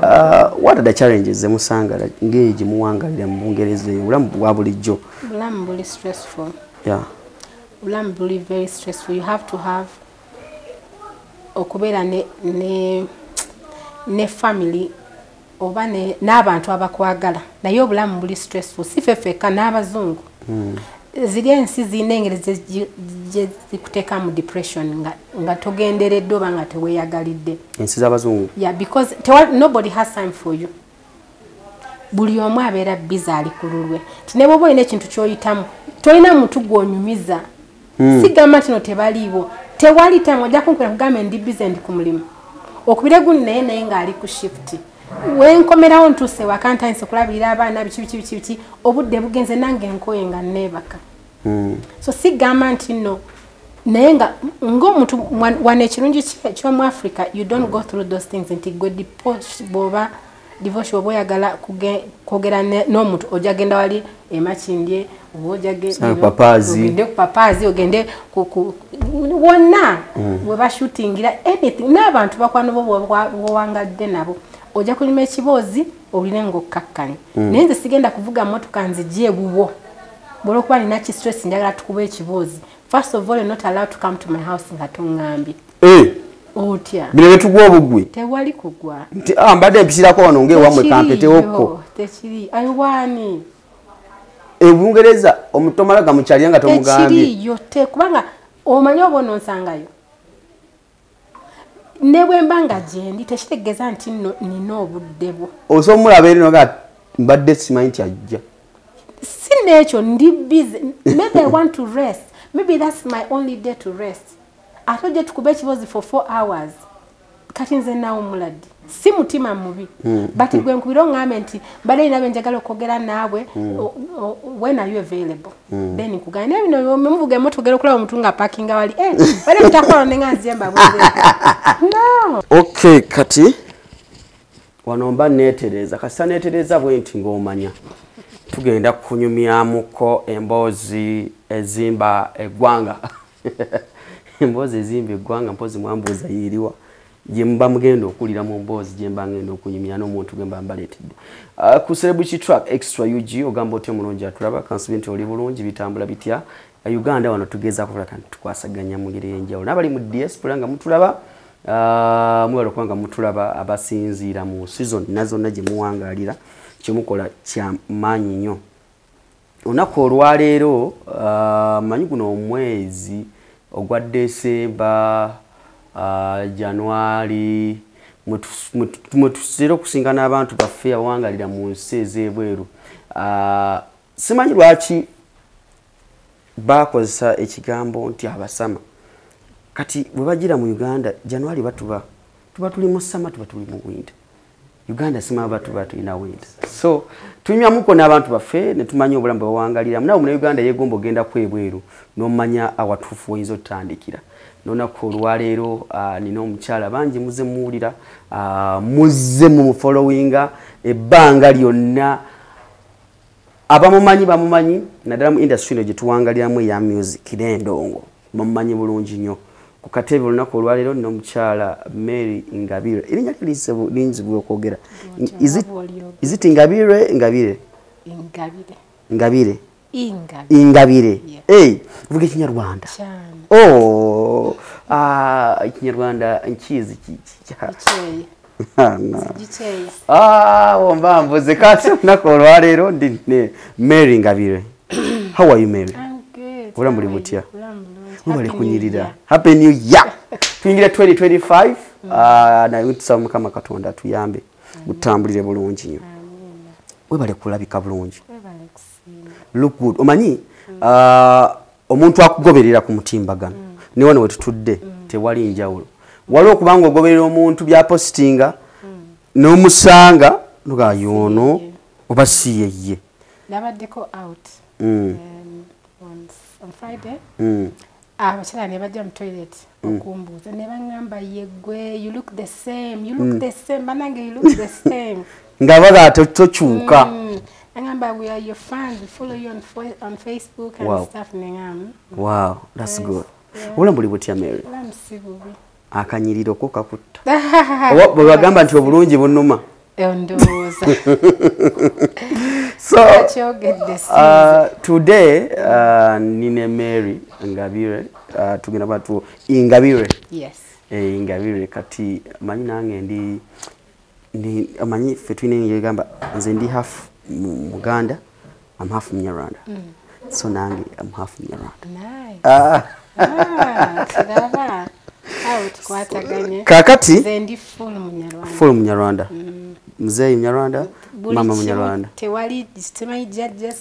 What are the challenges ze musanga ng'egi muwangalira mu Bungereza obulamu bwa bulijjo? Obulamu buli stressful. Yeah. Obulamu buli very stressful. You have to have okubeera ne family oba n'abantu abakwagala. Naye obulamu buli stressful. Si fefeka n'abazungu. Ziri ensi zirina engeri gye zikuteeka mu depression nga togenderedde oba nga teweeyagalidde. Ensi z'abazungu? Yeah, because nobody has time for you. Buli omu abeera busy ali ku lulwe. Ne bw'oba olina ekintu ky'oyitamu tolina muntu gw'onyumiza. Sigamba nti no tebaliiwo. Tewali time ojja kunkula kugamba ndi busy ndi ku mulimu. Okubira gundi naye ng'ali ku shift. Wenkomerawo ntuuse waka ntandise kulabirira abaana biki obudde bugenze nange nkoye nga neebaka. So sigamba nti no naye nga ng'omuntu wane ekirungi ky'omu Africa you don't go through those things nti gwe divorce bw'oba oyagala kwogera n'omuntu ojja genda wali emakindye oba ojja ogende ku papaazi ogende wonna we bashutingira anything n'abantu bakwano bo bw'owangadde nabo ojja kunyuma ekiboozi olina ng'okkakkanya. Naye nze sigenda kuvuga mmotoka nzigye buwo bw'olwokuba nina ki stress njagala tukuba ekiboozi. First of all, you're not allowed to come to my house nga tongambye. Otya. Bino betugwa obugwe. Tewali kugwa. Nti mbadde mpisirako wano ng'ewamwe kampetewokko. Tekiri. Ayiwaani. Bungereza omutomala gamukyalya nga tomugambye. Tekiriyo kubanga omanyi oba ononsangayo. Ne bwe mba nga gyendi tekitegeeza nti nina obudde bwo. Osobola omulaba eri noga mbadde simanyi nti ajja. Si n'ekyo ndi busy. Maybe I want to rest. Maybe that's my only day to rest. Atojja tukube ekiboozi for 4 hours. Kati nze naawe muladde. Si mutima mubi. But gwe nkubira oŋŋambe nti mbadde nina bye njagala okwogera naawe. When are you available? Then nkugamba naye bino muvuga emmotoka ogera okulaba omuntu nga parkinga wali. Bale mutakola ne nga nziyemba bwe. No. Okay, kati wano mba neetereza. Kasita neetereza bwe nti ng'omanya. Tugenda kunyumyamuko emboozi ezimba eggwanga. Emboozi ezimba eggwanga mpozi mwambuuza yiriwa. Gye mba mugenda okulira mu mboozi gye mba ngenda okunyumya n'omuntu gwe mba mbaleetedde. Ku Celebrity Track Extra UG ogamba otya omulungi atulaba kansibe nti oli bulungi bitambula bitya. Uganda wano tugezaako kulaka nti tukwasaganya mu ngeri ey'enjawulo. N'abali mu diaspora nga mutulaba mwebala okuba nga mutulaba abasinziira mu season nazonna gye muwangaalira kyemukola kya maanyi nnyo. Olunaku olwaleero manyi guno omwezi ogwa Desemba January mwetusera okusinga n'abantu baffe abawangalira mu nsi ez'ebweru. Simanyi lwaki bakozesa ekigambo nti abasama. Kati bwe bagira mu Uganda January tuba tuli mu summer tuba tuli mu winter. Uganda sima tuba tulina winter. So tunywamuko n'abantu baffe ne tumanya obulamu bwe bawangalira. Nawe mu Uganda yeegomba ogenda kwebweru n'omanya awatuufu oyinza otandikira. N'olunaku olwaleero nina omukyala bangi muze muwulira muze mu followinga ebbanga lyonna bamumanyi naddala mu industry gye tuwangaliramu eya music n'endongo bamumanyi bulungi nnyo. Ku katebe olunaku olwaleero nina omukyala Mary Ngabire. Erinnya linzibwa okwogera. Is it Ngabire? Ngabire. Ingabire. Vuga Ekinyarwanda. Ekinyarwanda nkizi kiki. Womba mbuze kati olunaku olwaleero ndi Mary Ngabire. How are you, Mary? I'm good. Obulamu buli butya? Mwebale kunyirira. Happy New Year. Tuyingira 2025. Naye tusaba Mukama Katonda tuyambe gutambulire bulungi nnyo. Webale kulabika bulungi. Look good. Omanyi omuntu akugoberera ku mutimbagano. Ne wano wetutudde tewali njawulo. Waliwo okubanga ogoberera omuntu bya postinga n'omusanga nuga yono oba si yeye. Nabaddeko out on Friday. Abakyala ne bajja mu toilet okumbuuza ne baŋŋamba yeggwe you look the same banange you look the same. Nga baga tokyuka. Angamba we are your fans, we follow you on Facebook and stuff. Wow, that's good. Obulamu buli butya, Mary? Obulamu si bubi. Akanyiriro ko kakutta. Bwe bagamba nti obulungi bunnuma. Ndowooza. So today nine Mary Ngabire tugenda batu Ingabire. Yes. Ingabire kati manyi nange ndi amanyi fetwine yegamba nze ndi half Muganda, I'm half Mnyarwanda. So nange I'm half Mnyarwanda. Nice. Kiraba. Tukwataganye. Kakati nze ndi full Munyarwanda. Full Munyarwanda. Mzee Mnyarwanda, mama Munyarwanda. Tewali sitemai judge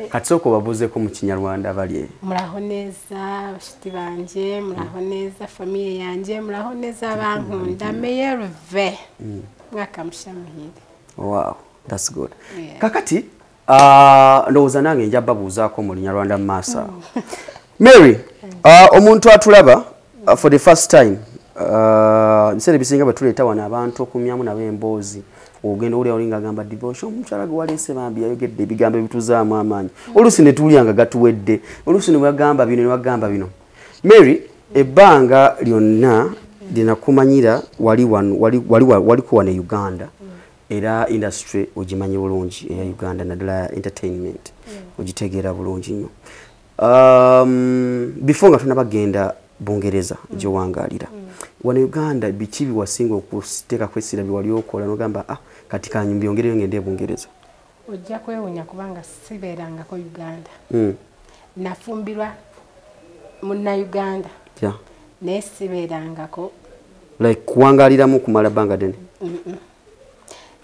kati soko babuze ko mu Kinyarwanda bali. Muraho neza bashiti banje, muraho neza famille yanje, muraho neza bankunda meyerve. Mwaka mushamihire. Wow, that's good. Yeah. Kakati ndowooza nange nja babuuzaako mu Lunyarwanda masa. Mary, omuntu atulaba for the first time bisere bisinga batuleeta wana abantu okumyamu nabo emboozi ogenda oli olinga agamba devotion omukyala gwe waleese bambi yayogedde ebigambo ebituzaamu amaanyi oluusi ne tulyanga gatuwedde oluusi ne bagamba bino ne bagamba bino. Mary, ebbanga lyonna linakumanyira wali kuwa ne Uganda era industry ogimanyi bulungi eya Uganda naddala entertainment ogitegeera bulungi nnyo. Before nga tunabagenda Bungereza gyewangalira wana Uganda biki biwasinga okuteeka kwesira biwali okola nogamba kati kanyumbi ongereyo ngende Bungereza? Ojja kwewunya kubanga sibeerangako Uganda. Nafumbirwa munna Uganda. Yeah. Naye sibeerangako. Like kuwangaliramu kumala bbanga ddene?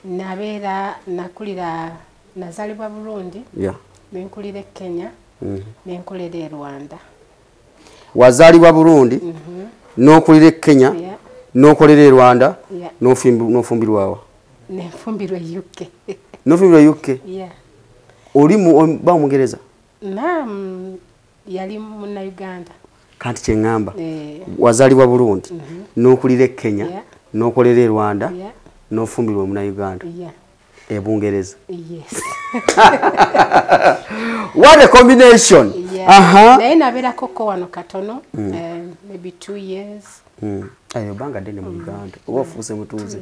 Nabeera nakulira nazalibwa Burundi. Yeah. Nenkulira Kenya. Nenkolera e Rwanda. Wazalibwa Burundi, n'okulira Kenya, n'okolera e Rwanda, n'ofumbirwawa. Nefumbirwa UK. N'ofumbirwa UK? Yeah. Oli ba Omungereza? Naam, yali munna Uganda. Kanti kyengamba. Wazalibwa Burundi, n'okulira Kenya, n'okolera e Rwanda, n'ofumbirwa munna Uganda. Yeah. E Bungereza. Yes. What a combination. Yeah. Naye nabeera koko wano katono, maybe 2 years. Ayo banga dene mu Uganda. Oba ofuuse mutuuze.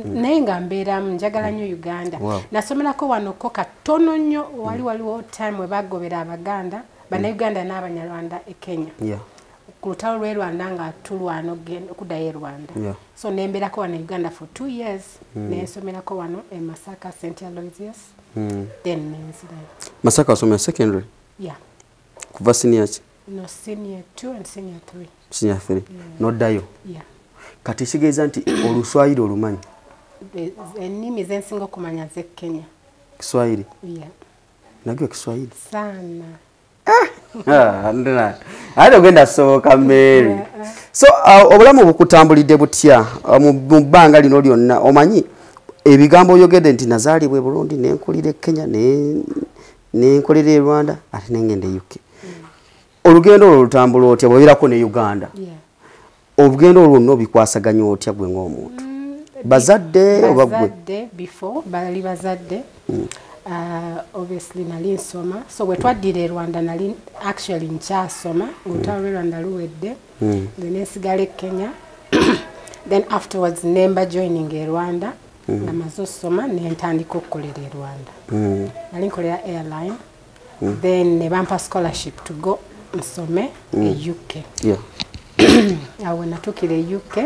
Naye nga mbeeramu njagala nnyo Uganda. Nasomerako wano ko katono nnyo waliwo time we bagobera Abaganda, Bannayuganda n'Abanyarwanda e Kenya. Yeah. Ku lutalo lw'e Rwanda nga tulwana okuddayo e Rwanda. Yeah. So nembeerako wano Uganda for 2 years. Nensomerako wano e Masaka St. Aloysius. Then nenzirayo. Masaka wasomera secondary? Yeah. Kuva senior ki? No, senior 2 and senior 3. Senior 3. Noddayo? Yeah. Kati kitegeeza nti Oluswayiri olumanyi? Ennimi zensinga okumanya ze Kenya. Kiswahili? Yeah. Nagyo Kiswahili? Sana. Ate ogenda soboka Mary. So obulamu bukutambulidde butya mu bbanga lino lyonna omanyi ebigambo oyogedde nti nazaalibwa e Burundi nenkulira e Kenya nenkolera e Rwanda ate nengende UK. Olugendo olwo lutambula otya bw'obeerako ne Uganda? Obugendo olwo nno bikwasaganya otya gwe ng'omuntu? Bazadde oba gwe? Bazadde before bali bazadde. Obviously nali nsoma, so bwe twaddira e Rwanda nali actually nkyasoma olutalo lw'e Rwanda luwedde, then nsigala e Kenya. Then afterwards nemba joining e Rwanda namaze osoma nentandika okukolera e Rwanda. Nali nkolera airline, then ne bampa scholarship to go nsome e UK. Yeah. Awo natuukira e UK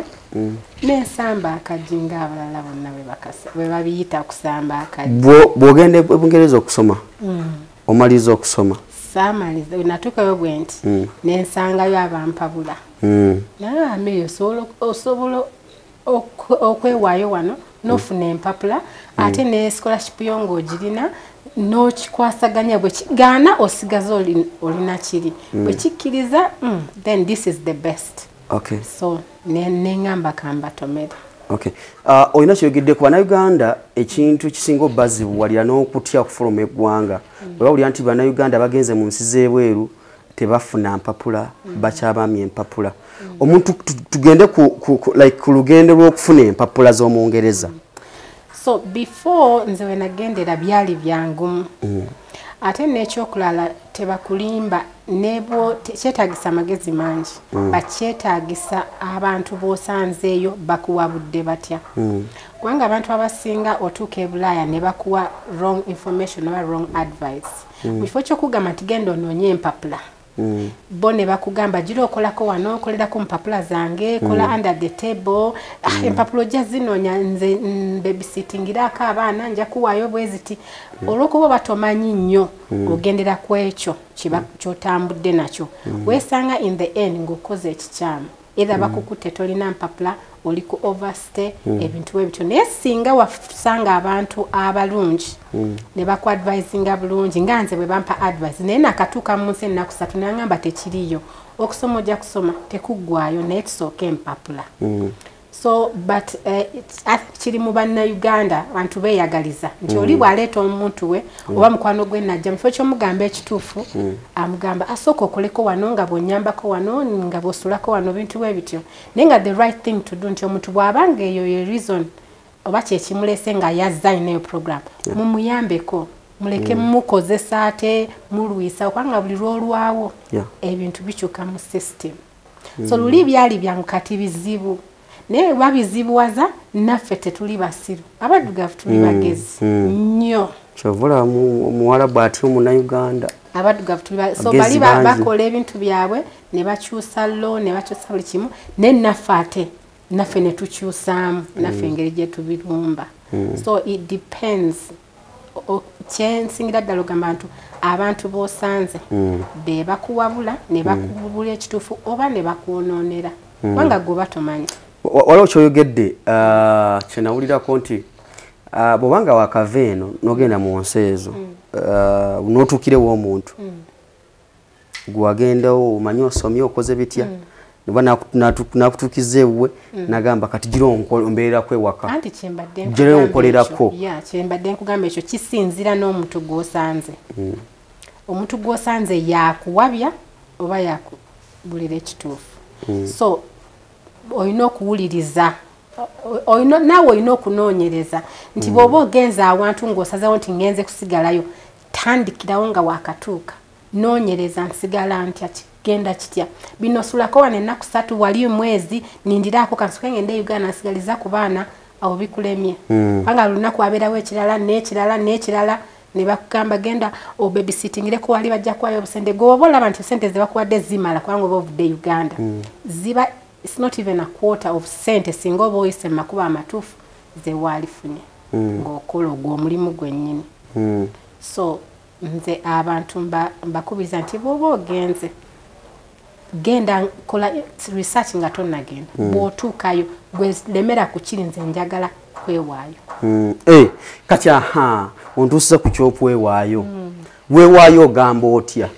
nensamba akajinga abalala bonna bwe babiyita kusamba akaji. Bw'ogenda e Bungereza okusoma omaliza okusoma? Saamaliza, natuukayo bwe nti nensangayo abampabula. Naye osobola okwewaayo wano n'ofuna empapula ate ne scholarship yo ng'ogirina n'okikwasaganya bwe kigaana osigaza olina kiri bwe kikkiriza then this is the best. Okay. So neŋŋamba kambatomera. Okay. Olina kyogedde ku Bannayuganda ekintu kisinga obbazibwalira n'okutya okufuluma eggwanga. Bwe bawulira nti Bannayuganda bagenze mu nsi z'ebweru tebafuna mpapula bakyabamya empapula. Omuntu tugende ku lugendo lw'okufuna empapula z'Omungereza. So before nze we nagendera byali byangumu. Ate n'ekyokulala tebakulimba nebo kyetaagisa amagezi mangi. Bakyetaagisa abantu b'osanzeeyo bakuwabudde batya. Kubanga abantu abasinga otuuka e Bulaaya ne bakuwa wrong information oba wrong advice. Mu kifo ky'okugamba nti genda onoonye empapula. Bo ne bakugamba gira okolako wano okolerako mpapula zange kola under the table empapula ojja zinoonya nze babysittingirako abaana nja kuwaayo bweziti olw'okuba batomanyi nnyo ogendera ku ekyo kyotambudde nakyo weesanga in the end ng'okoze ekikyamu era bakukutte tolina mpapula oli ku overstay ebintu ebityo naye singa wasanga abantu abalungi ne bakuadvisinga bulungi nga nze bwe bampa advice naye nakatuuka mu nsi ennaku 3 nangamba tekiriyo okusoma ojja kusoma tekuggwayo naye tusooka empapula so but kiri mu bannayuganda abantu beeyagaliza nti oli bw'aleeta omuntu we oba mukwano gwe najja mu kifo ky'omugamba ekituufu amugamba asooka okoleko wano nga bw'onyambako wano nga bw'osulako wano bintu bwe bityo naye nga the right thing to do nti omuntu bw'abanga eyo ye reason oba kyekimulese nga yazza inayo program mumuyambeko muleke mukozesa ate mulwisa okubanga buli lwolwawo ebintu bikyuka mu system so luli byali byankati bizibu naye babizibuwaza naffe tetuli basiru abaddugavu tuli bagezi nnyo kyovula omuwala bw'ati omunnayuganda abaddugavu tuli so bali bakola ebintu byabwe ne bakyusa lo ne bakyusa buli kimu naye naffe ate naffe ne tukyusaamu naffe engeri gye tubirumba so it depends kyensingira ddala ogamba abantu b'osanze be bakuwabula ne bakubula ekituufu oba ne bakwonoonera kubanga gwe batomanyi waliwo kyoyogedde kyenawulirako nti bw'obanga wakava eno n'ogenda mu nsi ezo n'otuukirewo omuntu gwe wagendawo omanyi osomye okoze bitya niba nakutuukiza ewuwe nagamba kati gira ombeererako ewaka gira onkolerako kyembadde nkugamba ekyo kisinzira n'omuntu gw'osanze omuntu gw'osanze yakuwabya oba yakubulira ekituufu so olina okuwuliriza naawe olina okunoonyereza nti bw'oba ogenza awantu ng'osazewo nti ngenze kusigalayo tandikirawo nga wakatuuka noonyereza nsigala ntya kigenda kitya bino sulako wano ennaku 3 wali mwezi nindiraako kansuke ngende Uganda nsigaliza ku baana awo bikulemye kubanga lunaku wabeerawo ekirala n'ekirala ne bakugamba genda obabysittingireko wali bajja kuwayo obusente gwoba olaba nti sente ze bakuwadde zimala kubanga oba ovudde Uganda ziba it's not even a quarter of sente singa oba oyise mu makubo amatuufu ze waalifunye ng'okola ogwo omulimu gwennyini so nze abantu mbakubiriza nti bw'oba ogenze genda kola research nga tonnagenda bw'otuukayo gwe lemera ku kiri nze njagala kwewaayo kati ontuusiza ku ky'okwewaayo weewaayo ogamba otya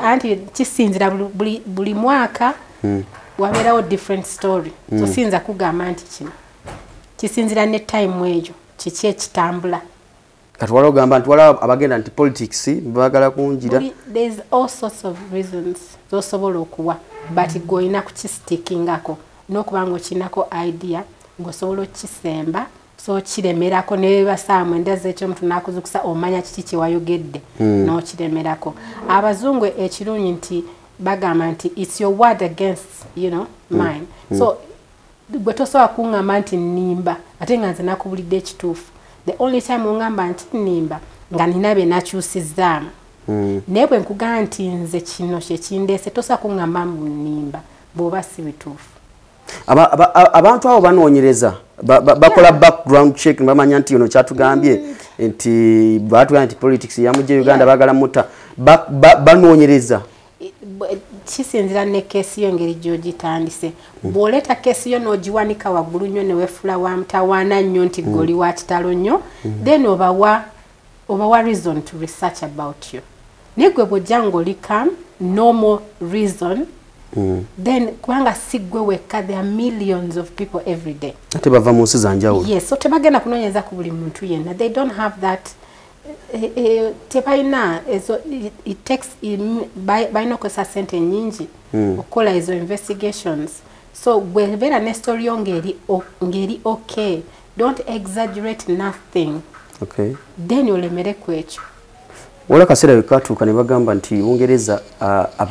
anti kisinzira buli mwaka wabeerawo different story so siyinza kugamba nti kino kisinzira ne time eyo kiki ekitambula kati waliwo ogamba nti waliwo abagenda nti politics baagala kunjira there's all sorts of reasons zosobola okuwa but goyina kukistikingako n'okubanga okinako idea ng'osobola okukisemba so kiremerako ne basaamu endaza ekyomuntu n'akuzukusa omanya kiki kyewayogedde n'okiremerako abazungu ekirungi nti bagamba nti it's your word against mine so gwe tosobola kuŋŋamba nti nnimba ate nga nze nakubulidde ekituufu the only time ongamba nti nnimba nga nina bye nakyusizzaamu naye bwe nkugamba nti nze kino kyekindeese tosobola kuŋŋamba mu nnimba bw'oba si bituufu abantu abo banoonyereza bakola background check bamanya nti ono kyatugambye nti batugambye nti politics yamujja Uganda baagala mutta banoonyereza kisinzira ne keesi yo engeri gy'ogitandise bw'oleeta keesi yo n'ogiwanika waggulu nnyo ne weefula wa mutawaana nnyo nti goli wa kitalo nnyo then obawa reason to research about you naye gwe bw'ojja ng'oli calm no more reason then kubanga si gwe wekka there are millions of people every day ate bava mu nsi za njawulo yes so tebagenda kunoonyereza ku buli muntu yenna they don't have that tebalina it takes balina okukozesa sente nyingi okukola ezo investigations so bwebeera ne story yo ngeri okay don't exaggerate nothing then olemere ku ekyo wala kaseera wekatuuka ne bagamba nti Bungereza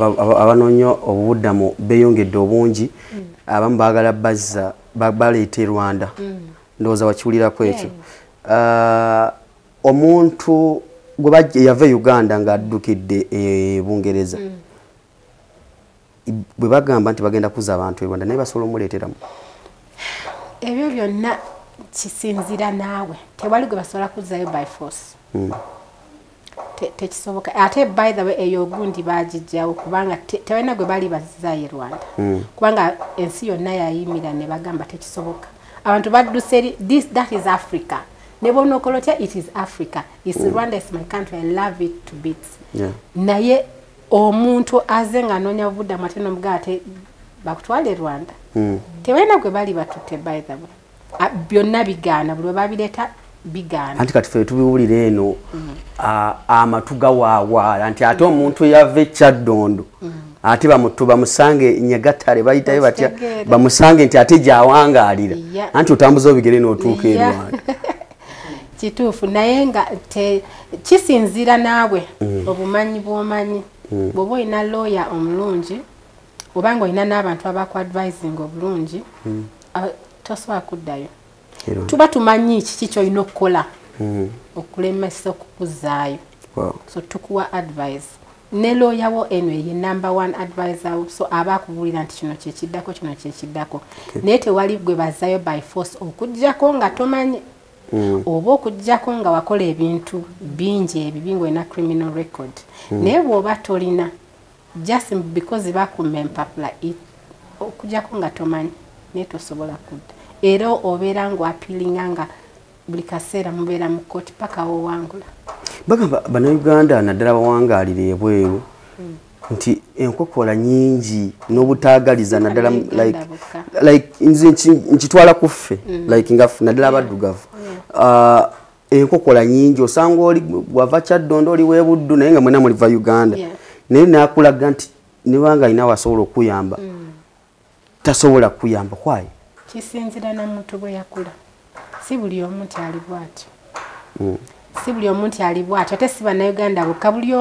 abanoonya obubuddamu beeyongedde obungi abamu baagala bazza baleeta Rwanda ndowooza wakiwulirako ekyo omuntu gwe yava Uganda ng'addukidde Bungereza bwe bagamba nti bagenda kuza abantu e Rwanda naye basobola omuleeteramu ebyo byonna kisinzira naawe tewali gwe basobola kuzzayo by force tekisoboka ate by the way eyo ogundi bagijjawo kubanga tewalina gwe bali bazzayo e Rwanda kubanga ensi yonna yayimira ne bagamba tekisoboka abantu badduse that is Africa ne bonookola otya it is Africa Rwanda is my country I love it to bits naye omuntu aze ng'anoonya buddamu ate n'omugaa ate bakutwala e Rwanda tewalina gwe bali batutte by the way byonna bigaana buli we babireeta bigaana anti kati ffe tubiwulira eno amatu gawaawaala nti ate omuntu yava Kyaddondo ate bamusange Nyagatale bayitayo batya bamusange nti ate gyawangaalira anti otambuza obigere n'otuuka e Rwanda kituufu naye nga kisinzira naawe obumanyi bw'omanyi bw'oba olina lawyer omulungi obanga olina n'abantu abakuadvising obulungi tosobola kuddayo tuba tumanyi kiki kyolina okukola okulemesa okukuzzaayo so tukuwa advice ne lawyer wo eno ye number 1 advisor so aba akubuulira nti kino kyekiddako naye tewali gwe bazzayo by force okuggyako nga tomanyi oba okuggyako nga wakola ebintu bingi ebibi ng'olina criminal record naye bw'oba tolina just because bakumba empapula okuggyako nga tomanyi naye tosobola kudda era obeera ng'oapilinga nga buli kaseera mubeera mu kkooti paka wowangula bagamba bannayuganda naddala bawangaalira ebweru nti enkokola nyingi n'obutaagaliza naddala like nze nkitwala ku ffe like ngaffe naddala abaddugavu enkokola nyingi osanga oli wava Kyaddondo oli w'Ebuddu naye nga mwena muliva Uganda naye naakulaga nti nibanga alina wasobola okuyamba tasobola kuyamba kwayo kisinzira na muntu bwe yakula si buli omuntu ali bw'atyo si buli omuntu ali bw'atyo ate si bannayuganda bokka buli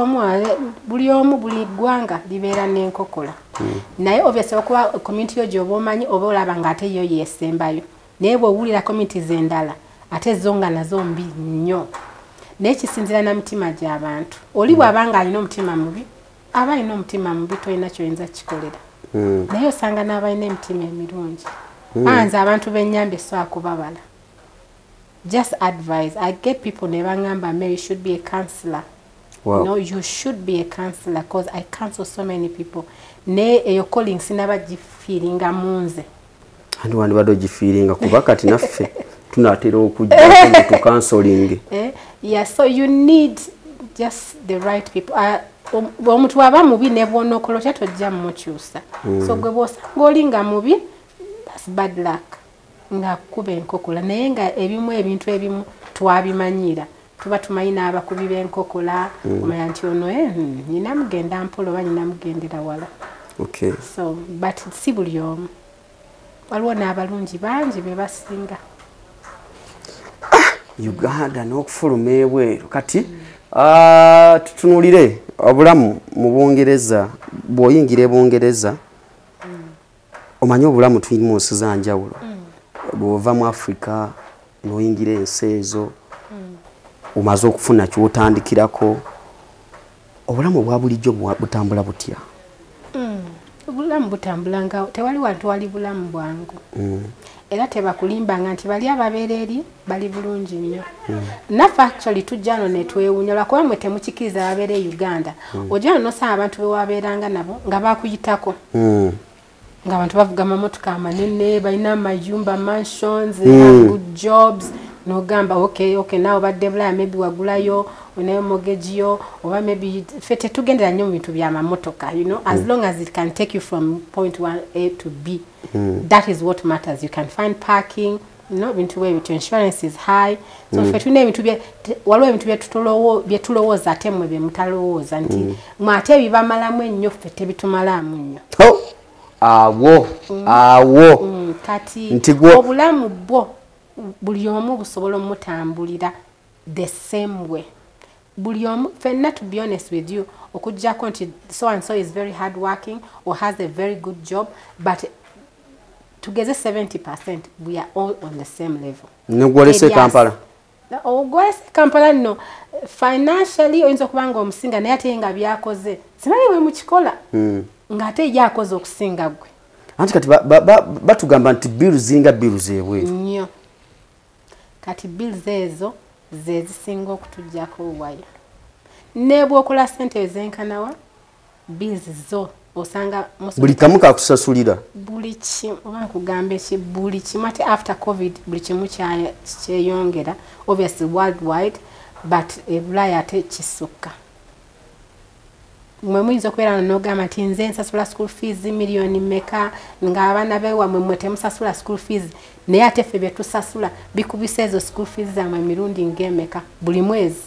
omu buli ggwanga libeera n'enkokola naye obviously okuba community yo gy'oba omanyi oba olaba ng'ate yo yeesembayo naye bw'owulira communities endala ate zo nga nazo mbi nnyo naye kisinzira na mitima gy'abantu oli bw'abanga alina omutima mubi aba alina omutima mubi tolina kyoyinza kikolera naye osanga n'abalina emitima emirungi anze abantu b'ennyambe so akubabala just advise I get people ne bangamba Mary you should be a counselor no you should be a counselor because I counsel so many people ne eyo calling sinaba gifiringa munze andi wandi bado gifiringa kuba kati naffe tunatera okujja ku counseling yeah so you need just the right people omuntu aba mubi ne bw'onookola otya tojja mmukyusa so gwe bw'osanga olinga mubi that's bad luck nga kuba enkokola naye nga ebintu ebimu twabimanyira tuba tumanyi n'abakubi b'enkokola omanya nti ono nina mugenda mpola oba nina mugendera wala so but si buli omu waliwo n'abalungi bangi be basinga Uganda n'okufuluma ebweru kati tutunulire obulamu mu Bungereza bw'oyingira e Bungereza omanyi obulamu tulimu nsi za njawulo bw'ova mu Africa n'oyingira ensi ezo omaze okufuna ky'otandikirako obulamu bwa bulijjo butambula butya obulamu butambula nga tewali wantu wali bulamu bwangu era tebakulimbanga nti bali ababeera eri bali bulungi nnyo naffe actually tujjano ne twewunya lwakuba mwe temukikiriza babeera e Uganda ojjano nosanga abantu bewabeeranga nabo nga bakuyitako nga abantu bavuga amamotoka amanene balina amayumba mansions good jobs nogamba okay nawe badde bulaya maybe wagulayo onayo mortgage yo oba maybe fete tugendera nnyo mu bintu by'amamotoka you know as long as it can take you from point 1A to B that is what matters you can find parking you know bintu bwe bitu insurance is high so fete ne bintu waliwo ebintu byetulowooza ate mmwe bye mutalowooza nti mwate ebibamalamu ennyo fete bitumalamu nnyo awo kati obulamu bwo buli omu busobola omutambulira the same way buli omu fenna to be honest with you okujjako nti so and so is very hard working or has a very good job but tugeze 70% we are all on the same level. Negwalese Kampala. Ogwalese Kampala no financially oyinza kubanga omusinga naye ate nga byakoze sibali we mukikola nga ate yakoze okusinga gwe. Anti kati batugamba nti bills zinga bills ebwe. Nnyo. Kati bills ezo zezisinga okutujjako waya. Ne bw'okola ssente ezenkanawa bills zo osanga buli kamu kakusasulira. Buli kimu oba nkugamba eki buli kimu ate after covid buli kimu kyeyongera obviously worldwide but ebulaya ate kisukka. Mwe muyinza okubeera n'ogamba nti nze nsasula school fees miliyoni meka ng'abaana beewamwe mwe temusasula school fees naye ate ffe bye tusasula bikubisa ezo school fees zammwe emirundi ng'emeka buli mwezi.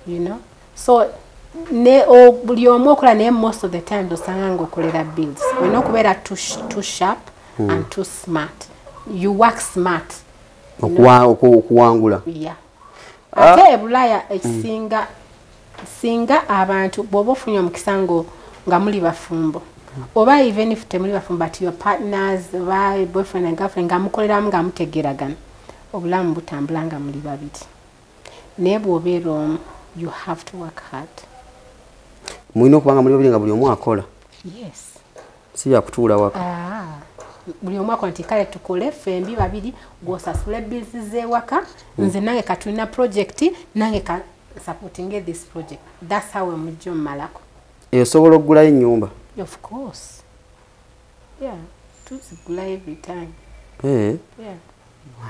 You know? So buli omu okola naye most of the time osanga ng'okolera bills. Olina okubeera too sharp and too smart. You work smart. Okuwangula. Yeah. Ate ebulaya ekisinga singa abantu bwoba ofunye omukisa nga muli bafumbo oba even if temuli bafumbo but your partners oba boyfriend and girlfriend nga mukoleramu nga mutegeragana obulamu butambula nga muli babiri naye bw'obeera omu you have to work hard. Mulina okubanga muli babiri nga buli omu akola. Yes. Si bya kutuula waka. Buli omu akola nti kale tukole fembi babiri gw'osasula bills z'ewaka nze nange katulina project nange supporting this project. That's how we mujjo malako. Osobola okugulayo ennyumba. Of course. Yeah. Tuzigula every time. Yeah.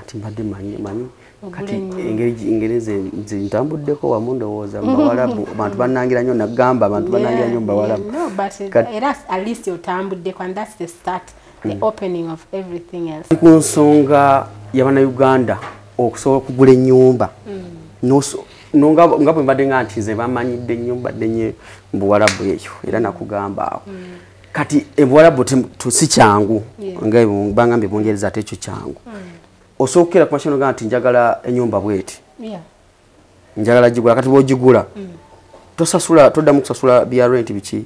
Ati mbadde manyi. Kati Engereza nze ntambuddeko wamu ndowooza mbawalabu abantu bannangira nnyo nagamba abantu bannangira nnyo mbawalabu. No, but at least otambuddeko and that's the start, the opening of everything else. Ku nsonga y'Abannayuganda okusobola okugula ennyumba. Nga bwe mbadde nga nti nze bamanyidde nnyo mbadde nnyo mbuwalabu eyo era nakugamba awo. Kati embuwalabu si kyangu nga bangambye Bungereza ate ekyo kyangu. Osookera ku mashino ga nti njagala ennyumba bweti. Njagala gigula kati bw'ogigula toddamu kusasula bya rent biki?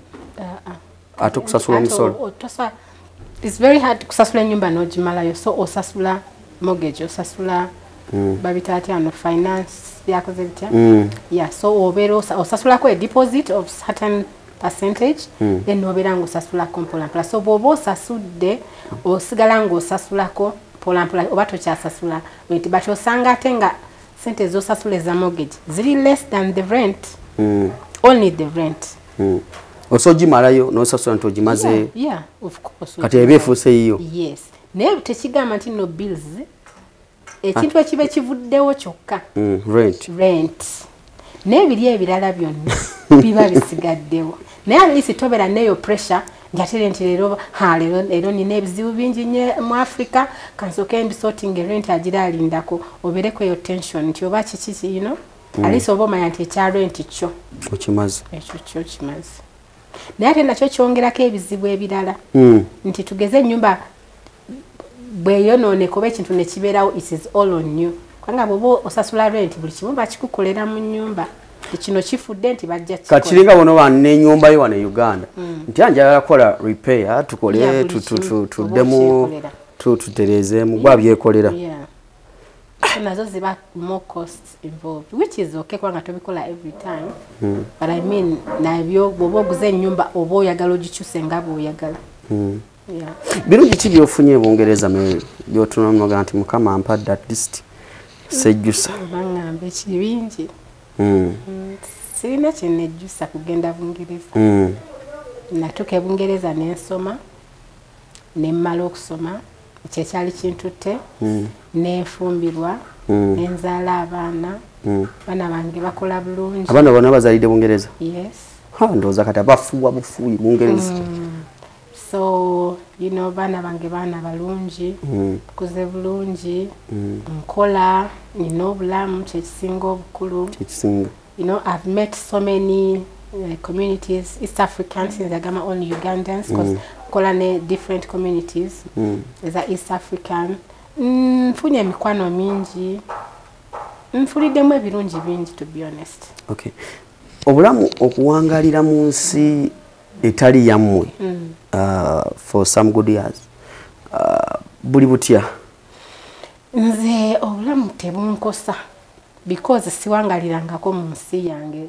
Ate kusasula omusolo. It's very hard kusasula ennyumba n'ogimalayo so osasula mortgage osasula babitatyano finance yakoze bitya. Yeah, so obeera osasulako a deposit of certain percentage then obeera ng'osasula mpolampola. So bw'oba osasudde osigala ng'osasulako mpolampola oba tokyasasula rent but osanga ate nga sente z'osasula eza mortgage ziri less than the rent. Only the rent. Osogimalayo n'osasula nti ogimaze. Yeah, of course. Kati eba efuuse yiyo. Yes. Naye tekigamba nti no bills ekintu ekiba kivuddewo kyokka. Rent. N'ebiri ebirala byonna biba bisigaddewo. Naye at least tobeera neyo pressure njatire nti leero nina ebizibu bingi nnyo mu Africa kansooke mbisorting rent agiraalindako obeereko eyo tension nti oba kiki you know at least oba omanya nti ekya rent kyo okimaze. Ekyo kyo kimaze. Naye ate nakyo kyongerako ebizibu ebirala nti tugeze ennyumba bweyonooneka oba ekintu ne kibeerawo it is all on you. Kubanga bw'oba osasula rent buli kimu bakikukolera mu nnyumba. Kino kifudde nti bajja kikola. Kati kiringa bono ban'ennyumba yo wano e Uganda. Nti njagala kukola repair tukole tuddemu tutereezeemu gwa byekolera. Nazo ziba more costs involved which is okay kubanga tobikola every time. But I mean nabyo bw'oba oguze ennyumba oba oyagala ogikyuse nga bw'oyagala. Birungi ki by'ofunye Bungereza by'otunonoga nti Mukama ampadde at least sejjusa? Baŋŋamba ekibingi. Sirina kye nejjusa kugenda Bungereza. Natuuka e Bungereza n'ensoma ne mmala okusoma kyekyali kintutte n'enfumbirwa n'enzaala abaana baana bange bakola bulungi. Abaana bonna bazaalidde Bungereza? Yes. Ndowooza kati abafuuwa bufuuyi Bungereza. So you know baana bange baana balungi kuze bulungi nkola nina obulamu kyekisinga obukulu. You know I've met so many communities, East Africans, since agama only Ugandans because kola ne different communities as a East African. Nfunye mikwano mingi. Nfuliddemu ebirungi bingi to be honest. Okay. Obulamu okuwangalira mu nsi etali yammwe for some good years buli butya nze obulamu tebunkosa because siwangalirangako mu nsi yange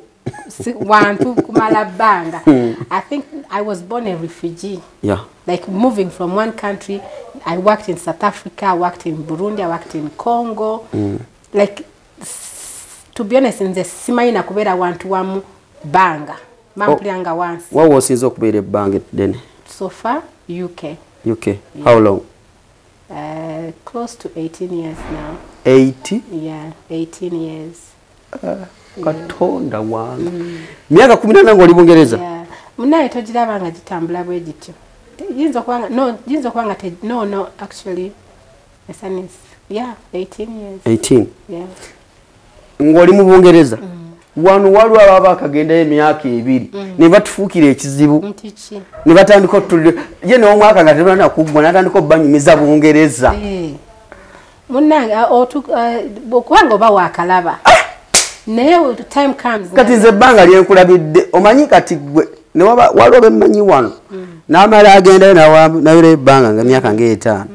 wantu kumala bbanga. I think I was born a refugee. Yeah. Like moving from one country, I worked in South Africa, I worked in Burundi, I worked in Congo. Like, to be honest, nze simanyi na kubeera wantu wamu banga. Mampuliranga wansi. What was his okubeera ebbanga then? So far, UK. UK. Yeah. How long? Close to 18 years now. 80? Yeah, 18 years. Katonda wange. Myaka 18 ng'oli Bungereza? Yeah. Munaye togiraba nga gitambula bwe gityo. Yinza kubanga no, actually, my son is, yeah, 18 years. 18? Yeah. Ng'oli mu Bungereza? Wano waliwo ababa akagendayo emyaka 2 ne batufuukira ekizibu ne batandika otulire ye n'omwaka nga tebana kuggwa n'atandika obbanyumiza Bungereza. Munnange kubanga oba waakalaba naye time comes kati nze ebbanga lyenkulabidde omanyi kati gwe ne waliwo bemmanyi wano n'amala agendayo nabeera ebbanga nga myaka nga 5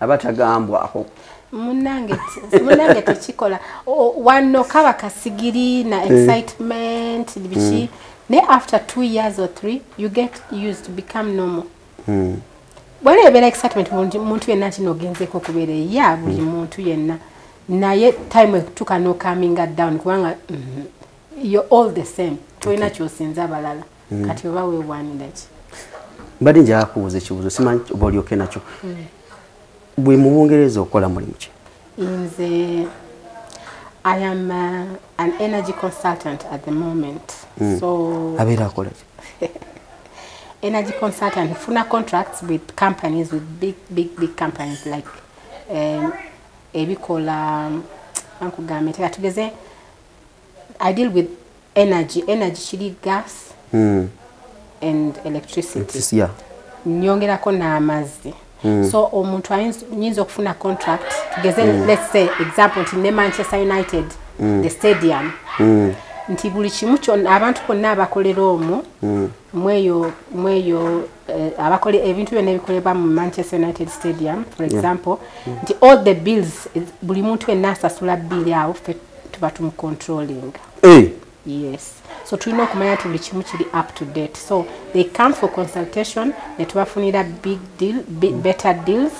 abatagambwako. Munange tekikola wano kaba kasigiri na excitement bichi ne after 2 years or 3 you get used to become normal. Bwale ebera excitement muntu yenna kino genzeko kubeera ya buli muntu yenna naye time tuka no coming down kubanga you're all the same toina kyosinza abalala kati oba weewanira ki. Mbadde nja kubuuza ekibuuzo simanyi oba oli okay nakyo. Bwe mu Bungereza okola mulimu ki? Nze I am an energy consultant at the moment. So abeera akola ki? Energy consultant funa contracts with companies, with big companies like ebikola ankugambe tugeze I deal with energy chili gas and electricity. Yeah. Nyongerako n'amazzi. So omuntu ayinza okufuna contract tugeze let's say example nti Manchester United the stadium nti buli kimu kyonna abantu bonna abakolera omwo mweyo abakole ebintu byonna ebikolebwa mu Manchester United stadium for example nti all the bills buli muntu yenna asasula bill awo ffe tuba tumucontrolling. Yes. So tulina okumanya nti buli kimu kiri up to date. So they come for consultation ne tubafunira better deals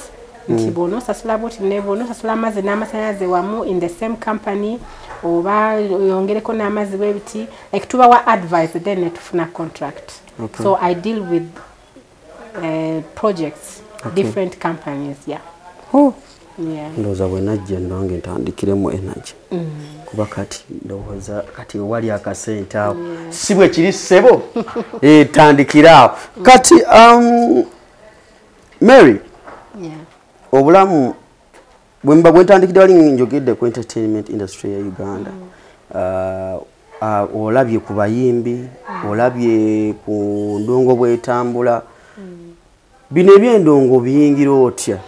nti bono sasula boti ne bono sasula amazzi n'amasanyalaze wamu in the same company oba yongereko n'amazzi bwebiti like tubawa advice then ne tufuna contract. Okay. So I deal with projects, different companies, yeah. Yeah. Ndowooza bwe najja nange ntandikiremu energy. Kuba kati ndowooza kati wali akasente awo si bwe kiri ssebo tandikiraawo kati Mary. Yeah. Obulamu bwe ntandikira wali njogedde ku entertainment industry ya Uganda. Olabye ku bayimbi, olabye ku ndongo bwetambula. Bino ebyendongo biyingira otya?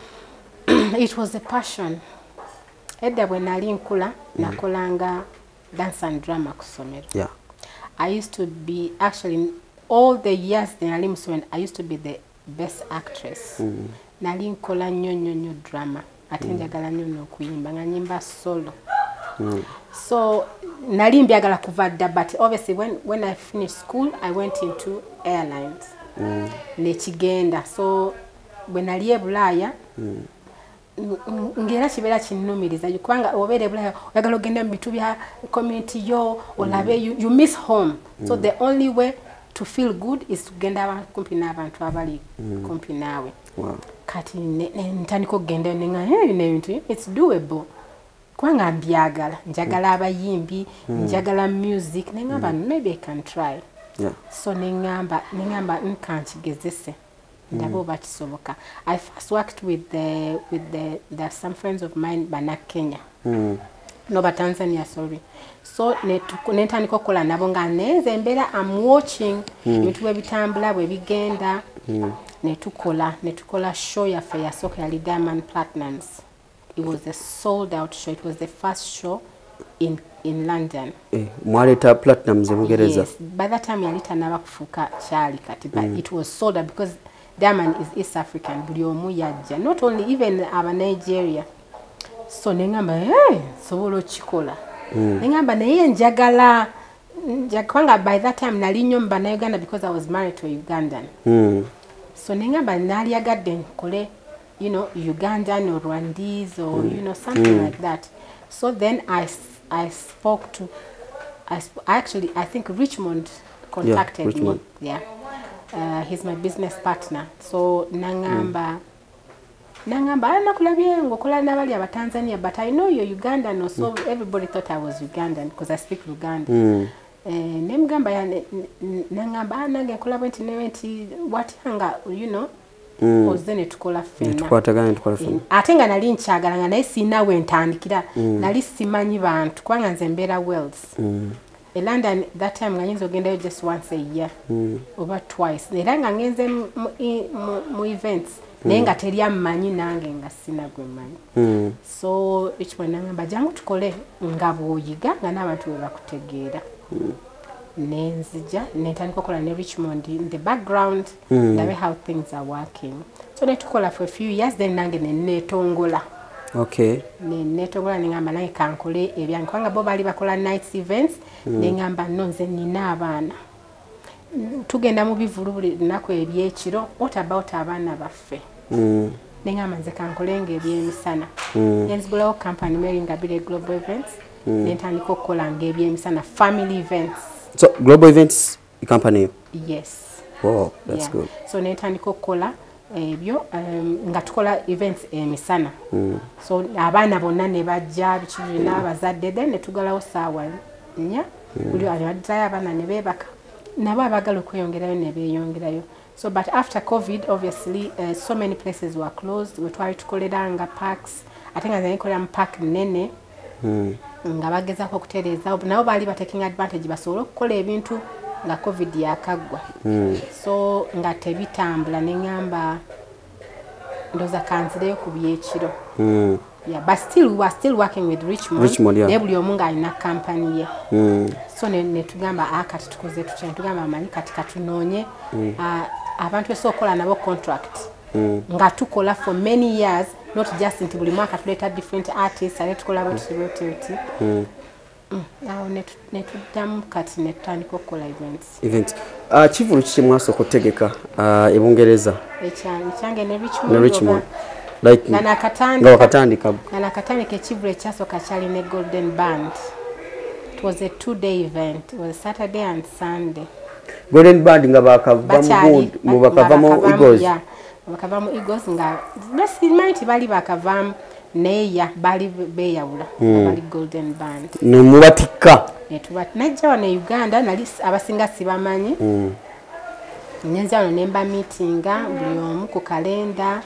It was a passion. Edda bwe nali nkula nakolanga dance and drama ku ssomero. Yeah. I used to be actually all the years nali musomero I used to be the best actress. Nali nkola nnyo drama ate njagala nnyo okuyimba nga nyimba solo. So nali mbyagala kuva dda but obviously when I finished school I went into airlines. Nekigenda so bwe nali e Bulaaya ngera kibeera kinnumiriza kubanga obeera e Bulaaya oyagala ogenda mu bitu bya community yo olabe you miss home. So the only way to feel good is to genda kumpi n'abantu abali kumpi naawe. Kati ntandika okugenda nenga nebintu it's doable kubanga mbyagala njagala abayimbi njagala music nengamba maybe I can try. Yeah. So nengamba nkankigezese ndabo bakisoboka. I first worked with some friends of mine bana Kenya. No, but Tanzania, sorry. So netandika okukola nabo nga neze embeera I'm watching ebintu bwe bitambula bwe bigenda netukola show yaffe yasooka yali Diamond Platnumz. It was a sold out show. It was the first show in London. Mwaleta Platnumz Bungereza. Yes, by that time yali tanaba kufuuka kyali kati but it was sold out because Diamond is East African buli omu yajja not only even aba Nigeria so nengamba sobola okikola nengamba naye njagala kwanga by that time nali nnyo mu Uganda because I was married to a Ugandan so nengamba nali yagadde nkole you know Ugandan or Rwandese or you know something like that so then I spoke to actually I think Richmond contacted Richmond. me he's my business partner so nangamba nakulabye ngokola nabali aba Tanzania but I know you're Ugandan so everybody thought I was Ugandan because I speak Luganda nemgamba ya nangamba nange kola bwenti newenti watanga you know ozene tukola fena tukwatagana tukola fena atenga nali nkyagala nga naye sinawe ntandikira nali simanyi bantu kubanga nze mbeera Wales London that time nga nyinza ogendayo just once a year over twice era nga ngenze mu events naye nga teri ammanyi nange nga sinagwe manyi so Richmond nangamba jangu tukole nga bw'oyiga nga n'abantu bwe bakutegeera nenzija netandika okola ne Richmond in the background ndabe how things are working so netukola for a few years then nange nenetongola okay nenetongola nengamba nange kankole ebyange kubanga bo bali bakola nights events nengamba no nze nina abaana tugenda mu bivulu buli lunaku ebyekiro what about abaana baffe nengamba nze kankolenga ebyemisana nenzigulawo company Mary Ngabire Global Events nentandika okukola ng'ebyemisana family events so Global Events company yes wow that's good so nentandika okukola ebyo nga tukola events emisana so abaana bonna ne bajja bikibi n'abazadde then netugalawo saawa 4 buli abaddayo abaana ne beebaka nabo abagala okweyongerayo ne beeyongerayo so but after COVID obviously so many places were closed we twali tukolera nga parks ate nga nkolera mu park nene nga bagezaako okutereeza nabo baali taking advantage basobole okukola ebintu nga COVID yakagwa so nga tebitambula neŋŋamba ndoza kanzireyo ku byekiro yeah but still we were still working with Richmond yeah. buli omu ng'alina company ye so netugamba akati tukoze tutya netugamba amanyi kati katunoonye abantu esookola nabo contract nga tukola for many years not just nti buli mwaka tuleeta different artists ale tukola bwetuti awo netuddamu kati netutandika okukola events kivulu kiki mwasooka okutegeka ebungereza ekyange ne Richmond like nga wakatandika ekivulu ekyasooka kyali ne Golden Band. It was a 2-day event. It was Saturday and Sunday. Golden Band nga bakavamu Eagles. Yeah, bakavamu Eagles nga basimanyi bali bakavamu neya bali beyawula bali Golden Band. Nemubatika. Najja wano Uganda nali abasinga sibamanyi. Nyenza wano nemba meetinga buli omu ku kalenda.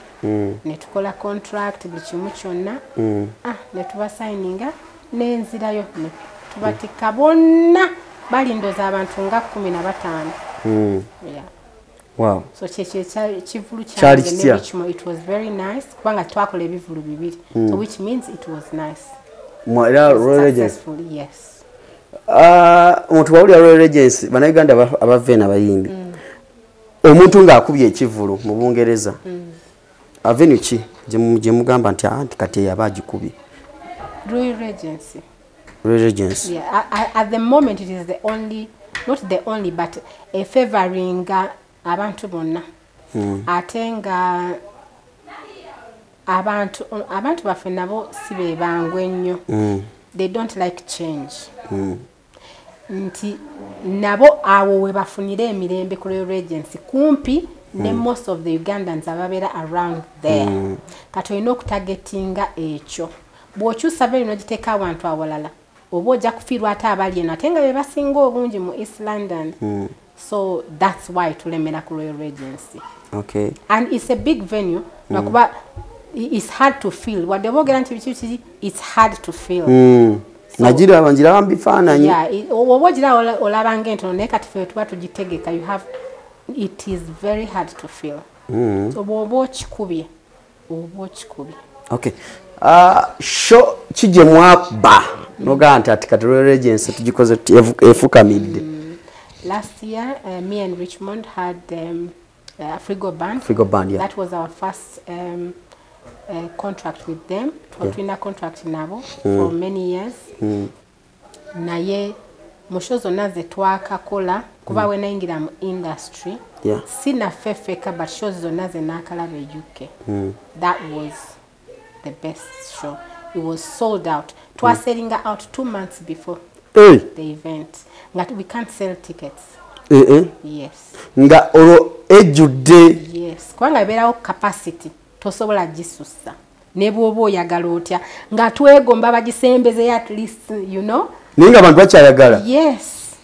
Netukola contract buli kimu kyonna. Netuba signinga nenzirayo tubatika bonna bali ndoza abantu nga 15. Yeah. Wow. So chivulu change it was very nice kubanga twakola ebivulu bibiri so which means it was nice. Successful, yes. Omuntu wawulira Royal Regency bannayuganda abavena bayimbi. Omuntu ng'akubye ekivulu mu Bungereza. Avenue ki gye mugamba nti kati yabagikubye. Royal Regency. Yeah, at the moment it is the only, not the only, but a favoring abantu bonna. Atenga abantu baffe nabo sibe bangwe nnyo. They don't like change. Nti nabo awo we bafunire emirembe ku Royal Regency kumpi ne most of the Ugandans ababeera around there. Kati olina okutagetinga ekyo. Bw'okyusa beri n'ogiteeka abantu awalala. Oba ojja kufiirwa ate abali eno ate nga be basinga obungi mu East London. So that's why tulemera ku Royal Regency. Okay. And it's a big venue. Nakuba it's hard to feel. Wadde boogera nti biki it's hard to feel. Najira banjira bambifaananyi. Yeah, oba ogira olaba ng'entono naye kati ffe tuba tugitegeka it is very hard to feel. So bw'oba okikubye. Okay. Show kije mwaba noga nti kati Royal Regency tugikoze efukamidde. Last year me and Richmond had Frigo Band. Frigo Band, yeah. That was our first contract with them. Twina contract nabo for many years. Naye musho zonna ze twakakola kuba we nayingira mu industry. Yeah. Sina fefeka but shows zonna ze nakalaba e UK. That was the best show. It was sold out. Twas selling out 2 months before the event. We can't sell tickets. Yes. Nga oro ejudde. Yes. Kwanga berawo capacity tosobola gisusa. Ne bwoba oyagala otya nga twegomba bagisembeze at least, you know. Ninga abantu bakyayagala. Yes.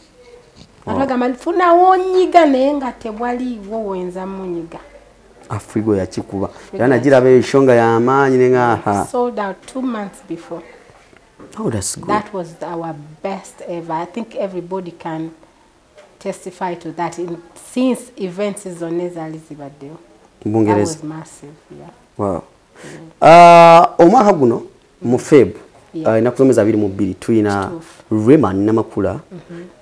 Atagamba funa wonyiga naye nga tebwaliwo wenza munyiga. Afrigo ya chikuba. Yana jirabe ishonga ya amaanyi nenga. Sold out 2 months before. Oh, that's good. That was our best ever. I think everybody can testify to that. Since events is on Nezalizibadeo. That was massive, yeah. Wow. Omwaka guno mu Feb inakulomeza 22 tuyina Rema Namakula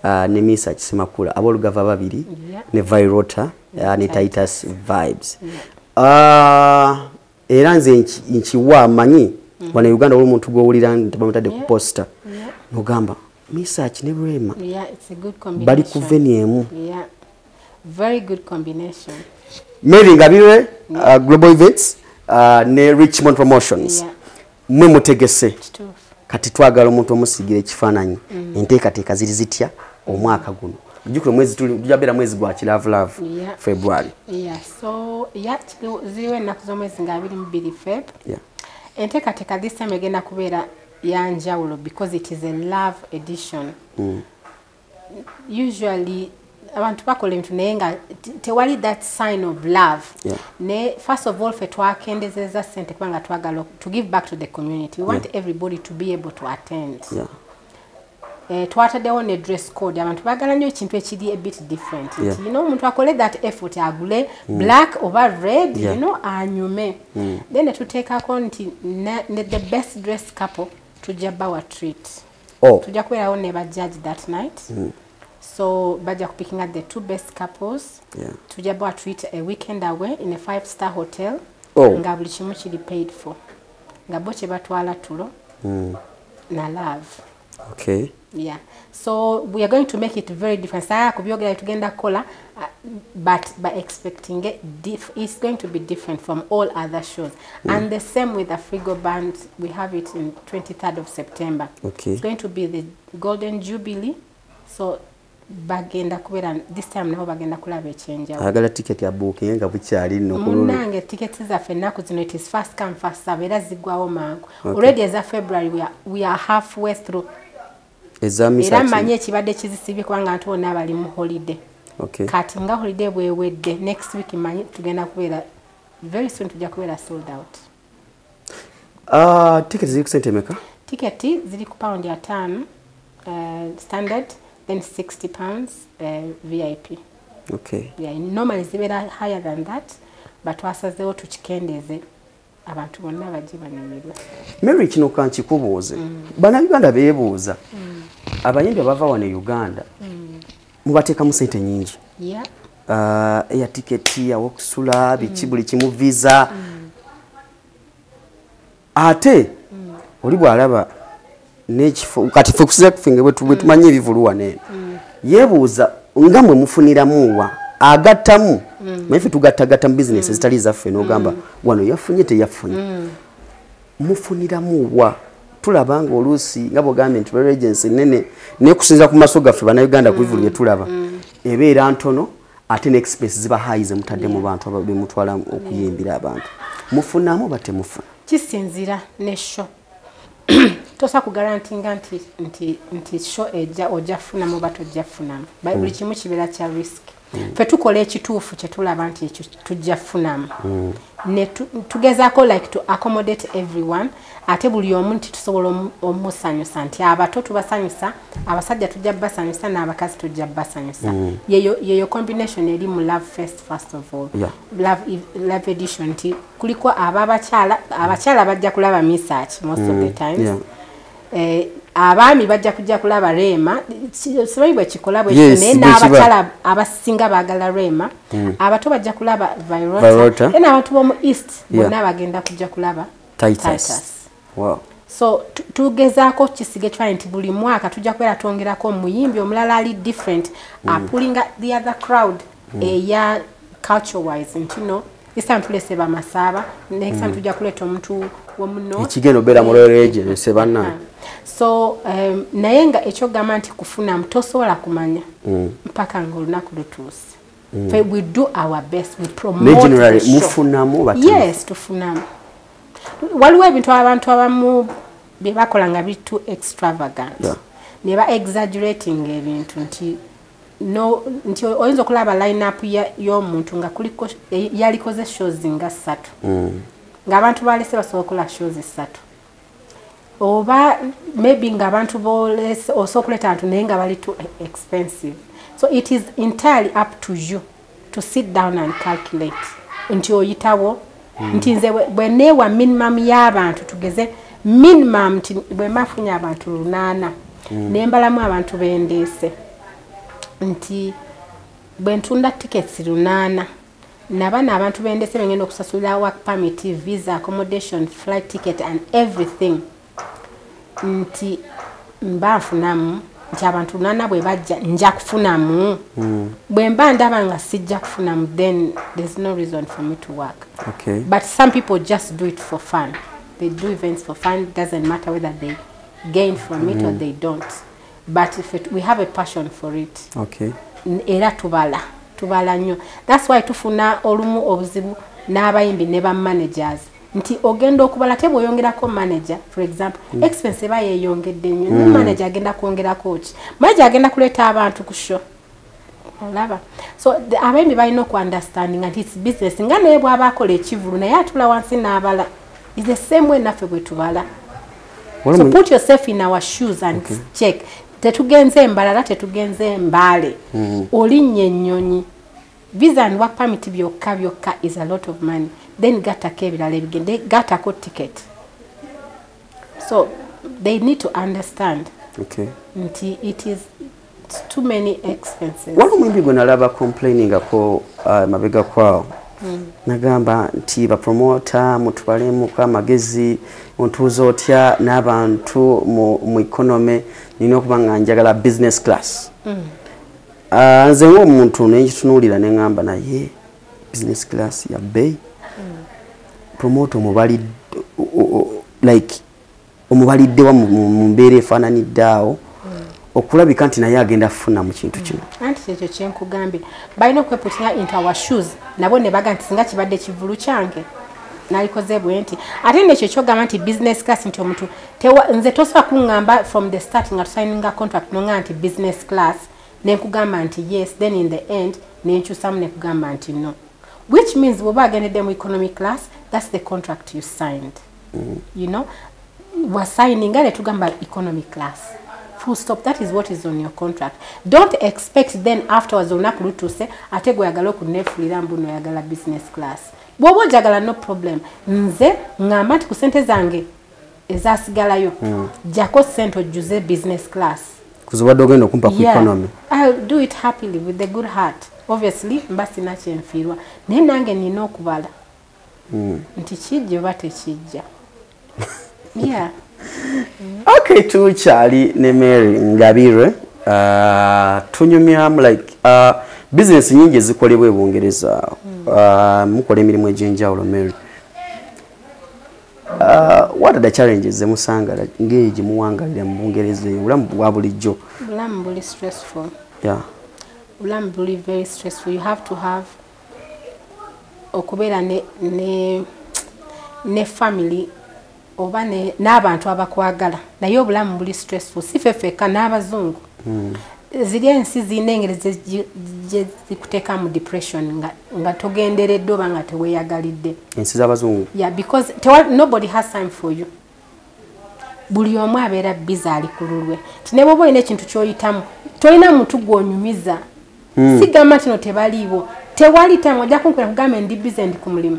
ne Misa Kisemakula abolugava babiri ne Virota ne Titus Vibes. Era nze nchiwa manyi wana Uganda olu muntu gwowulira ntibamutadde ku poster nogamba Misa ne Rema. Yeah, it's a good combination. Bali ku venue. Yeah. Very good combination. Mary Ngabire Global Events ne Richmond Promotions. Mwe mutegese. Kati twagala omuntu omusigire ekifaananyi. Enteekateeka ziri zitya omwaka guno. Jukule mwezi tujabera mwezi gwa love February. Yeah, so ziriwe ennaku z'omwezi nga 22 Feb. Yeah. Enteekateeka this time egenda kubeera yanjawulo because it is a love edition. Usually abantu bakola ebintu naye nga tewali that sign of love. Ne first of all fe twakendezeza sente kubanga twagala to give back to the community. We want everybody to be able to attend. Twataddewo ne dress code abantu bagala nnyo ekintu ekiri a bit different. You know omuntu akole that effort agule black over red, you know anyume. Then tuteekako nti the best dressed couple tujja bawa treat. Tujja kubeerawo ne bajudge that night. So baja picking at the 2 best couples. Tujja bawa treat a weekend away in a 5-star hotel. Nga buli kimu kiri paid for. Nga bo kye batwala tulo na love. Okay. Yeah. So we are going to make it very different. Saya kubyogera tugenda kola but by expecting it it's going to be different from all other shows. And the same with the Frigo Band. We have it in 23rd of September. Okay. It's going to be the Golden Jubilee. So bagenda kubera this time nabo bagenda kulaba ekyenja. Agala ticket ya booking nga bukyali no kululu. Munange tickets za fenaku zino it is first come first serve era zigwawo mangu. Already as a February we are halfway through. Era manye ekibadde kizisibye kubanga ntu bonna abali mu holiday. Okay. Kati nga holiday bwewedde next week manye tugenda kubeera very soon tujja kubeera sold out. Tickets ziri ku sente meka? Ticket ziri ku pound ya 5 standard then £60 VIP. Okay. Yeah, normally zibeera higher than that but twasazeewo tukikendeze abantu bonna bajje banyumirwe. Mary kino kankikubuuze. Bannayuganda beebuuza. Abayimbi abava wano e Uganda mubateeka mu sente nyingi. Ya tiketi ya okusula biki buli kimu visa. Ate oli bw'alaba n'ekifo kati ffe kusiza kufinga bwe tumanye ebivuluwa nene. Yeebuuza nga mwe mufuniramu wa agattamu. Maife tugattagatta mu business ezitali zaffe n'ogamba wano yafunye teyafunye. Mufuniramu wa tulaba nga oluusi nga bw'ogambye nti agency nene n'ekusinza ku maaso gaffe bannayuganda ku bivulu bye tulaba ebeera ntono ate n'expense ziba high ze mutadde mu bantu ababbe mutwala okuyimbira abantu. Mufunamu bate mufuna? Kisinzira ne show. Tosa ku garantinga nti show ojja funamu bato ojja funamu. Buli kimu kibeera kya risk. Fe tukola ekituufu kye tulaba nti ekyo tujja funamu. Ne tugezaako like to accommodate everyone. Ate buli omu nti tusobola omusanyusa nti abato tubasanyusa, abasajja tujja basanyusa n'abakazi tujja basanyusa. Yeyo combination eri mu Love Fest first of all. Love edition nti kuliko abakyala bajja kulaba research most of the times. abaami bajja kujja kulaba Rema sibayi bwe kikola bwe naye n'abakyala abasinga baagala Rema abato bajja kulaba Virota era abantu b'omu East bonna bagenda kujja kulaba Titus. Wow. So tugezaako kisige try nti buli mwaka tujja kubeera twongerako omuyimbi omulala ali different pulling the other crowd eya culture wise nti no this time tulese bamasaba next time tujja kuleeta omuntu womuno ekigendo bera muloreje nsebana so naye nga ekyogamba nti kufuna mutosobola kumanya mpaka ng'olunaku lutuuse we do our best we promote the show. Mufunamu batani. Yes tufunamu waliwo ebintu abantu abamu bye bakola nga bitu extravagant ne ba exaggerating ebintu nti no nti oyinza okulaba line up y'omuntu nga kuliko yalikoze shows nga 3 ng'abantu balese basobola okukola shows 3 oba maybe ng'abantu bolese osobola okuleeta abantu naye nga bali too expensive. So it is entirely up to you to sit down and calculate nti oyitawo nti nze bwe neewa minimum y'abantu tugeze minimum bwe mafunya abantu 8 nembalamu abantu bendeese nti bwe ntunda tickets 8 nabana abantu bendeese bengenda okusasulira work permit, visa, accommodation, flight ticket and everything nti mbafunamu nti abantu 8 bwe bajja nja kufunamu bwe mba ndaba nga sijja kufunamu then there's no reason for me to work. Okay. But some people just do it for fun. They do events for fun. It doesn't matter whether they gain from it or they don't. But if we have a passion for it. Okay. Era tubala nnyo. That's why tufuna olumu obuzibu n'abayimbi ne ba managers. Nti ogenda okubala tebo oyongerako manager for example expense ba yeyongedde nnyo manager agenda kwongerako ki manager agenda kuleeta abantu ku show olaba so abayimbi balina ku understanding that it's business nga naye bw'abakola ekivulu naye atula wansi n'abala is the same way naffe bwe tubala so put yourself in our shoes and check tetugenze mbalala tetugenze mbale olinnye ennyonyi visa and work permit byokka is a lot of money then gatako ebirala ebigende gatako ticket so they need to understand nti it is too many expenses. Waliwo muyimbi gwe nalaba complaining ako mabega kwao nagamba nti bapromota mutwalemu amagezi ontuuza otya n'abantu mu economy nina okuba nga njagala business class nze ng'omuntu nekitunuulira ne ngamba naye business class ya bbeeyi promote omubaliddewa mu mbeera efaananidde awo okulabika nti naye agenda kufuna mu kintu kino anti ekyo kyenkugambye balina okweputira into our shoes nabo ne baga nti singa kibadde kivulu kyange nalikoze bwe nti ate nekyo kyogamba nti business class nti omuntu nze tosobola kuŋŋamba from the start nga tusigninga contract nonga nti business class nenkugamba nti yes then in the end nenkyusamu nekugamba nti no which means bw'oba agendedde mu economic class that's the contract you signed you know wasigninga netugamba economic class full stop that is what is on your contract don't expect then afterwards olunaku lutuuse ate gweyagala okuneefulira mbuno oyagala business class bw'oba ojagala no problem nze ngamba nti ku sente zange ezasigalayo jjako sente ojjuze business class kuzibadde ogenda okumpa ku economy I'll do it happily with a good heart obviously mba sina kyenfiirwa naye nange nina okubala nti kijja oba tekijja yeah okay tukyali ne Mary Ngabire tunyumyamu like business nyingi ezikolebwa e Bungereza mukola emirimu egy'enjawulo Mary what are the challenges emusanga ng'egi muwangalira mu Bungereza obulamu bwa bulijjo obulamu buli stressful yeah obulamu buli very stressful you have to have okubeera ne family oba n'abantu abakwagala naye obulamu buli stressful si fefeka n'abazungu ziri ensi zirina engeri gye zikuteeka mu depression nga togenderedde oba nga teweeyagalidde ensi z'abazungu yeah because nobody has time for you buli omu abeera busy ali ku lulwe ti ne bwoba olina ekintu ky'oyitamu tolina muntu gw'onyumiza sigamba nti no tebaliiwo tewali time ojja kunkwera kugamba ndi busy ndi ku mulimu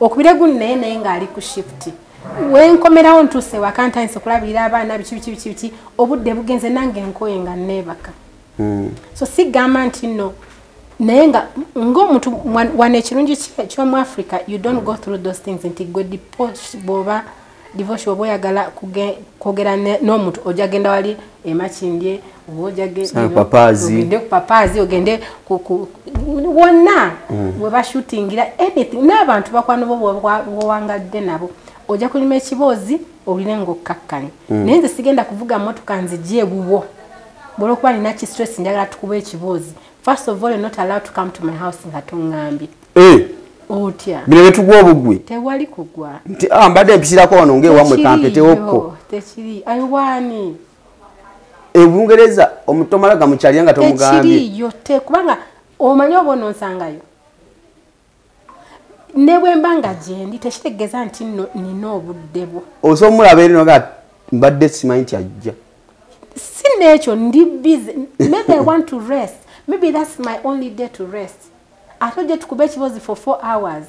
okubire gundi naye ng'ali ku shift wenkomerawo ntuse wakantayinza okulabirira abaana biki obudde bugenze nange nkoye nga neebaka so sigamba nti no naye nga ng'omuntu wane ekirungi ky'omu Africa you don't go through those things nti gwe divorce bw'oba oyagala kwogera n'omuntu ojja genda wali emakindye oba ogende ku papaazi ogende wonna we bashootingira anything n'abantu bakwano bo bwowangadde nabo ojja kulima ekiboozi owulire ng'okkakkanya naye nze sigenda kuvuga mmotoka nzigye bubo bw'olwokuba nina ki stress njagala tukuba ekiboozi first of all you're not allowed to come to my house nga tongambye otya bino betugwa obugwi tewali kugwa nti mbadde mpisirako wano ng'ewamwe kampeteokko tekiri ayiwaani Bungereza omutomalaga mukyali nga tomugambye tekiriyo kubanga omanyi oba ononsangayo ne bwe mba nga gyendi tekitegeeza nti nina obudde bwo osobola omulaba eri noga mbadde simanyi nti ajja si n'ekyo ndi busy maybe I want to rest maybe that's my only day to rest ate ojja tukuba ekiboozi for 4 hours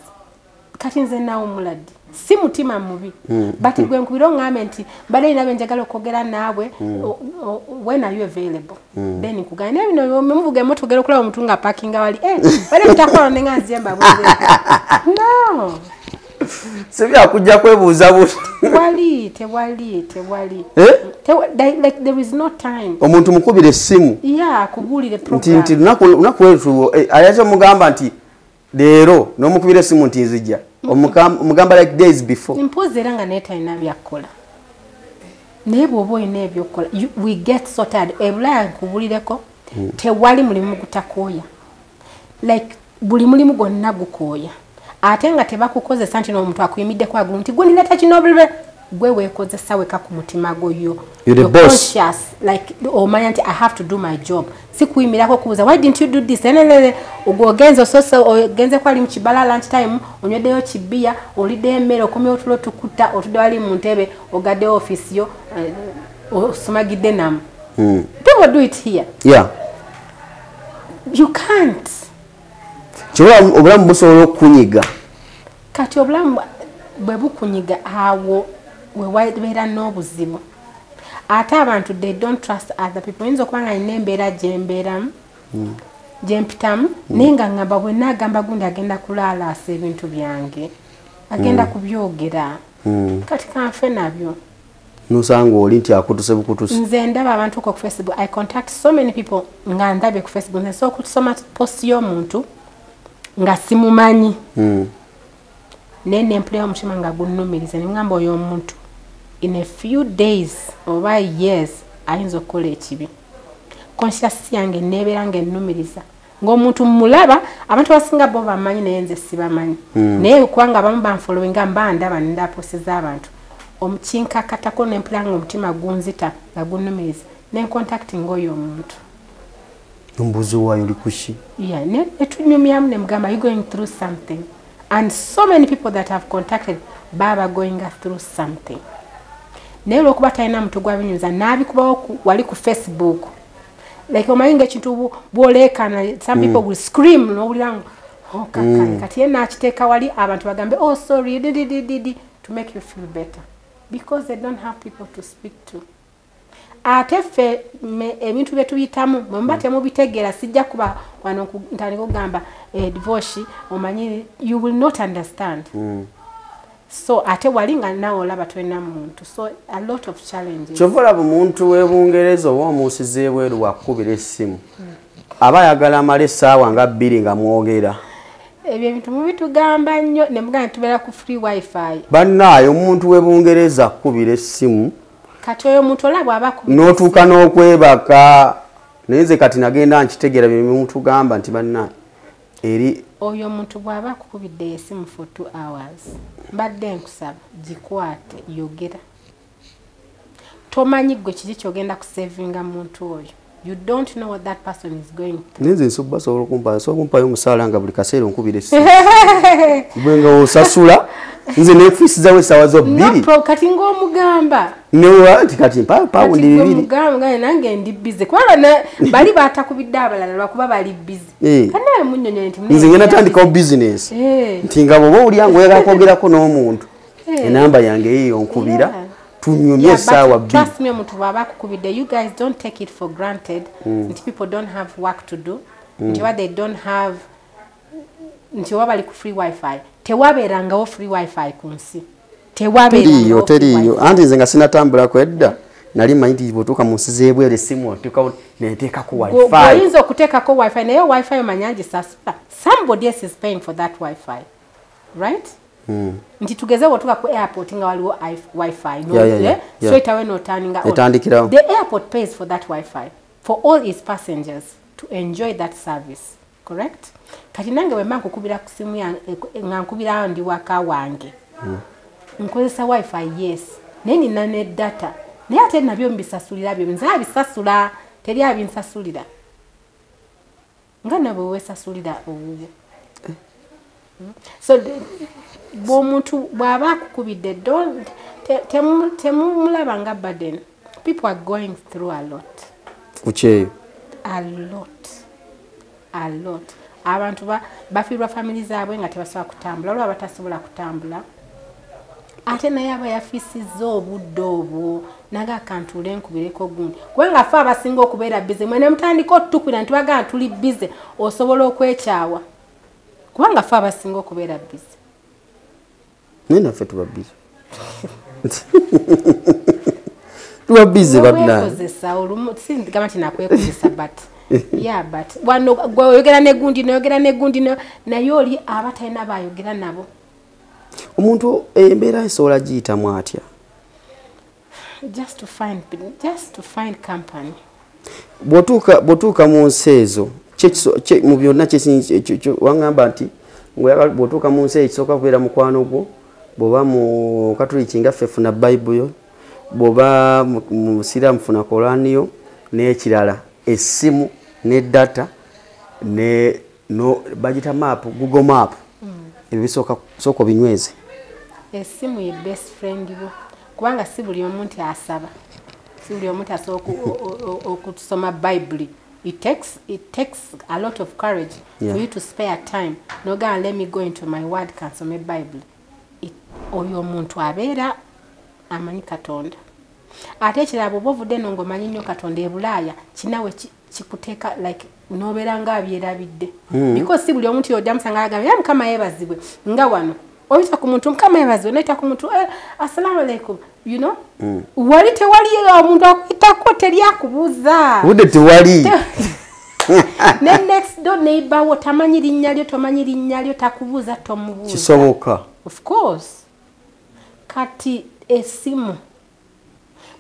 kati nze naawe omuladde si mutima mubi but gwe nkubira oŋŋambe nti mbadde nina benjagala okwogera naawe when are you available then nkugane naye bino muvuga emmotoka ogera okulaba omuntu nga parkinga wali bale mutakola nenga nzemba no sebyakujja kwebuuza buti tewali like there is no time omuntu mukubira essimu kubuulire program nti lunaku wetu ayaza omugamba nti leero n'omukubira essimu nti nzijja omugamba like days before impoze era nga naye talina byakukola naye bw'oba olina ebyokukola we get sorted ebulaya nkubulireko tewali mulimu gutakooya like buli mulimu gwonna gukooya ate nga tebakukozesa nti n'omuntu akuyimiddeko agulu nti gwe nileta kino obulire gwe weekozesa weka ku mutima gwoyo conscious like omanya nti I have to do my job si kuyimirako kubuuza why didn't you do this ogwo ogenze ogenze kwali mu kibala lunch time onyweddeyo kibiya oliddeyo emmere okomye otulo tukuta otudde wali mu ntebe ogaddeyo office yo osumagidde namu people do it here you can't obulamu busobola okunyiga kati obulamu bwe bukunyiga awo wewabeera n'obuzibu ate abantu they don't trust other people yinza okuba nga nina embeera gyembeeramu gyempitamu naye nga ngamba bwe naagamba gundi agenda kulaalaasa ebintu byange agenda kubyogera kati kanfe nabyo nosanga oli nti akutuse bukutuse nze ndaba abantu ku Facebook I contact so many people nga ndabye ku Facebook nze so okusoma post y'omuntu nga simumanyi nene employer omutima nga gunnumiriza ne ngamba oyo omuntu in a few days oba years ayinza okukola ekibi conscious yange nebeera nga ennumiriza ng'omuntu mulaba abantu basinga bo bamanyi naye nze sibamanyi naye kubanga abamu banfollowinga mba ndaba nenda posti z'abantu omukinkakatako n'empulira nga omutima gunzita nga gunnumiriza ne contacting oyo omuntu ombuzi waayo oli kuki netunyumyamu ne mugamba you going through something and so many people that have contacted baba going through something naye olwokuba talina muntu gwabinyuza n'abikubawo wali ku Facebook like omanyi ng'ekintu bw'oleekana some people will scream n'owulira kati ye n'akiteeka wali abantu bagambe oh sorry to make you feel better because they don't have people to speak to ate ffe ebintu bye tuyitamu bwe muba temubitegeera sijja kuba wano ntandika okugamba divorce omanyi you will not understand so ate wali nga naawe olaba tolina muntu so a lot of challenges kyova olaba omuntu w'Ebungereza oba omuusiza ebweru wakukubira essimu aba ayagala amala essaawa nga 2 nga mwogera ebyo ebintu mubitugamba nnyo ne mugamba tubeera ku free wifi bannaayo omuntu w'Ebungereza akukubira essimu kati oyo muntu olaba abakubira n'otuuka n'okwebaka naye nze kati nagenda nkitegeera bye mutugamba nti bannaayo eri oyo muntu bw'aba akukubidde essimu for 2 hours mbadde nkusaba gikwate yogera tomanyi gwe kiki kyogenda kusavinga muntu oyo you don't know what that person is going through nenze nsobola kumpayo omusaala nga buli kaseera onkubira essimu bwe nga osasula nze neefiisizawo essaawa zo 2 kati ng'omugamba nti kati pawundi 2 mugamba nange ndi busy kubanga bali batakubidde abalala lwakuba bali busy kanawe munnyonyola nti nze ngenda tandikawo business nti nga bw'oba olya nga oyagala kwogerako n'omuntu enamba yange yiyo nkubira tunyumye Yeah, sawa but B trust me, omuntu bwaba kukubidde, you guys don't take it for granted. Nti people don't have work to do. Nti what they don't have, nti wabali ku free wifi. Tewabeerangawo free wifi ku nsi. teriyo anti nze nga sinatambula kwedda nali manyi nti bwotuuka mu nsi z'ebweru essimu otuukawo neteekako wifi. Oyinza okuteekako wifi naye wifi omanya agisasula. Somebody else is paying for that wifi. Right? Nti tugeze bwotuuka ku airport nga waliwo wifi. Straight away notaninga on. The airport pays for that wifi for all its passengers to enjoy that service. Correct? Kati nange bwe mba nkukubira ku simu nga nkubira ndi waka wange. Nkozesa wifi yes. Naye nina ne data. Naye ate nabyo mbisasulira byo. Nze abisasula teri abinsasulira. Nga nabo wesasulira obubo. So bw'omuntu bw'aba akukubidde temumulaba nga burden. People are going through a lot. Kucheyo. A lot. Abantu bafiirwa family zaabwe nga tebasobola kutambula. Olwo abatasobola kutambula. Ate naye aba yafiisizza obudde obwo naga akantuule nkubireko gundi. Kubanga ffe abasinga okubeera bize mwene mutandika otutukira nti bagamba tuli bize osobola okwekyawa. Kubanga ffe abasinga okubeera bize. Naye naffe tuba bize. Tuba bize babina. Wekozesa olumu sigamba nti nakwekozesa but yeah but wano gw'oyogera negundi n'oyogera negundi naye oli abatalina bayogera nabo. Omuntu embeera esobola giyitamu atya? Just to find company. Bw'otuuka mu nsi ezo mu byonna wangamba nti bw'otuuka mu nsi ekisooka kubeera mukwano gwo bw'oba mu katuliki nga ffe funa bayibuli bw'oba mu busiraamu funa koraniyo n'ekirala essimu ne data ne bagita map Google map. Ebisooka binyweze. Essimu ye best friend bo. Kubanga si buli omuntu asaba. Si buli omuntu asobola okusoma Bible. It takes a lot of courage for you to spare time. No go and let me go into my word kasome Bible. Oyo omuntu abeera amanyi Katonda. Ate ekirabo bovudde n'omanyi nnyo Katonda e Bulaaya kinawe kikuteeka like nobeera nga abyerabidde. Because si buli omuntu yojja musanga agamba ya Mukama yeebazibwe nga wano oyita ku muntu Mukama yeebazibwe noyita ku muntu assalamu alaikum you know wali tewali omuntu akuyitako teri akubuuza budde tewali ne next door neighbor wo tamanyi linnya lyo tomanyi linnya lyo takubuuza tomubuuza kisoboka. Of course kati esimu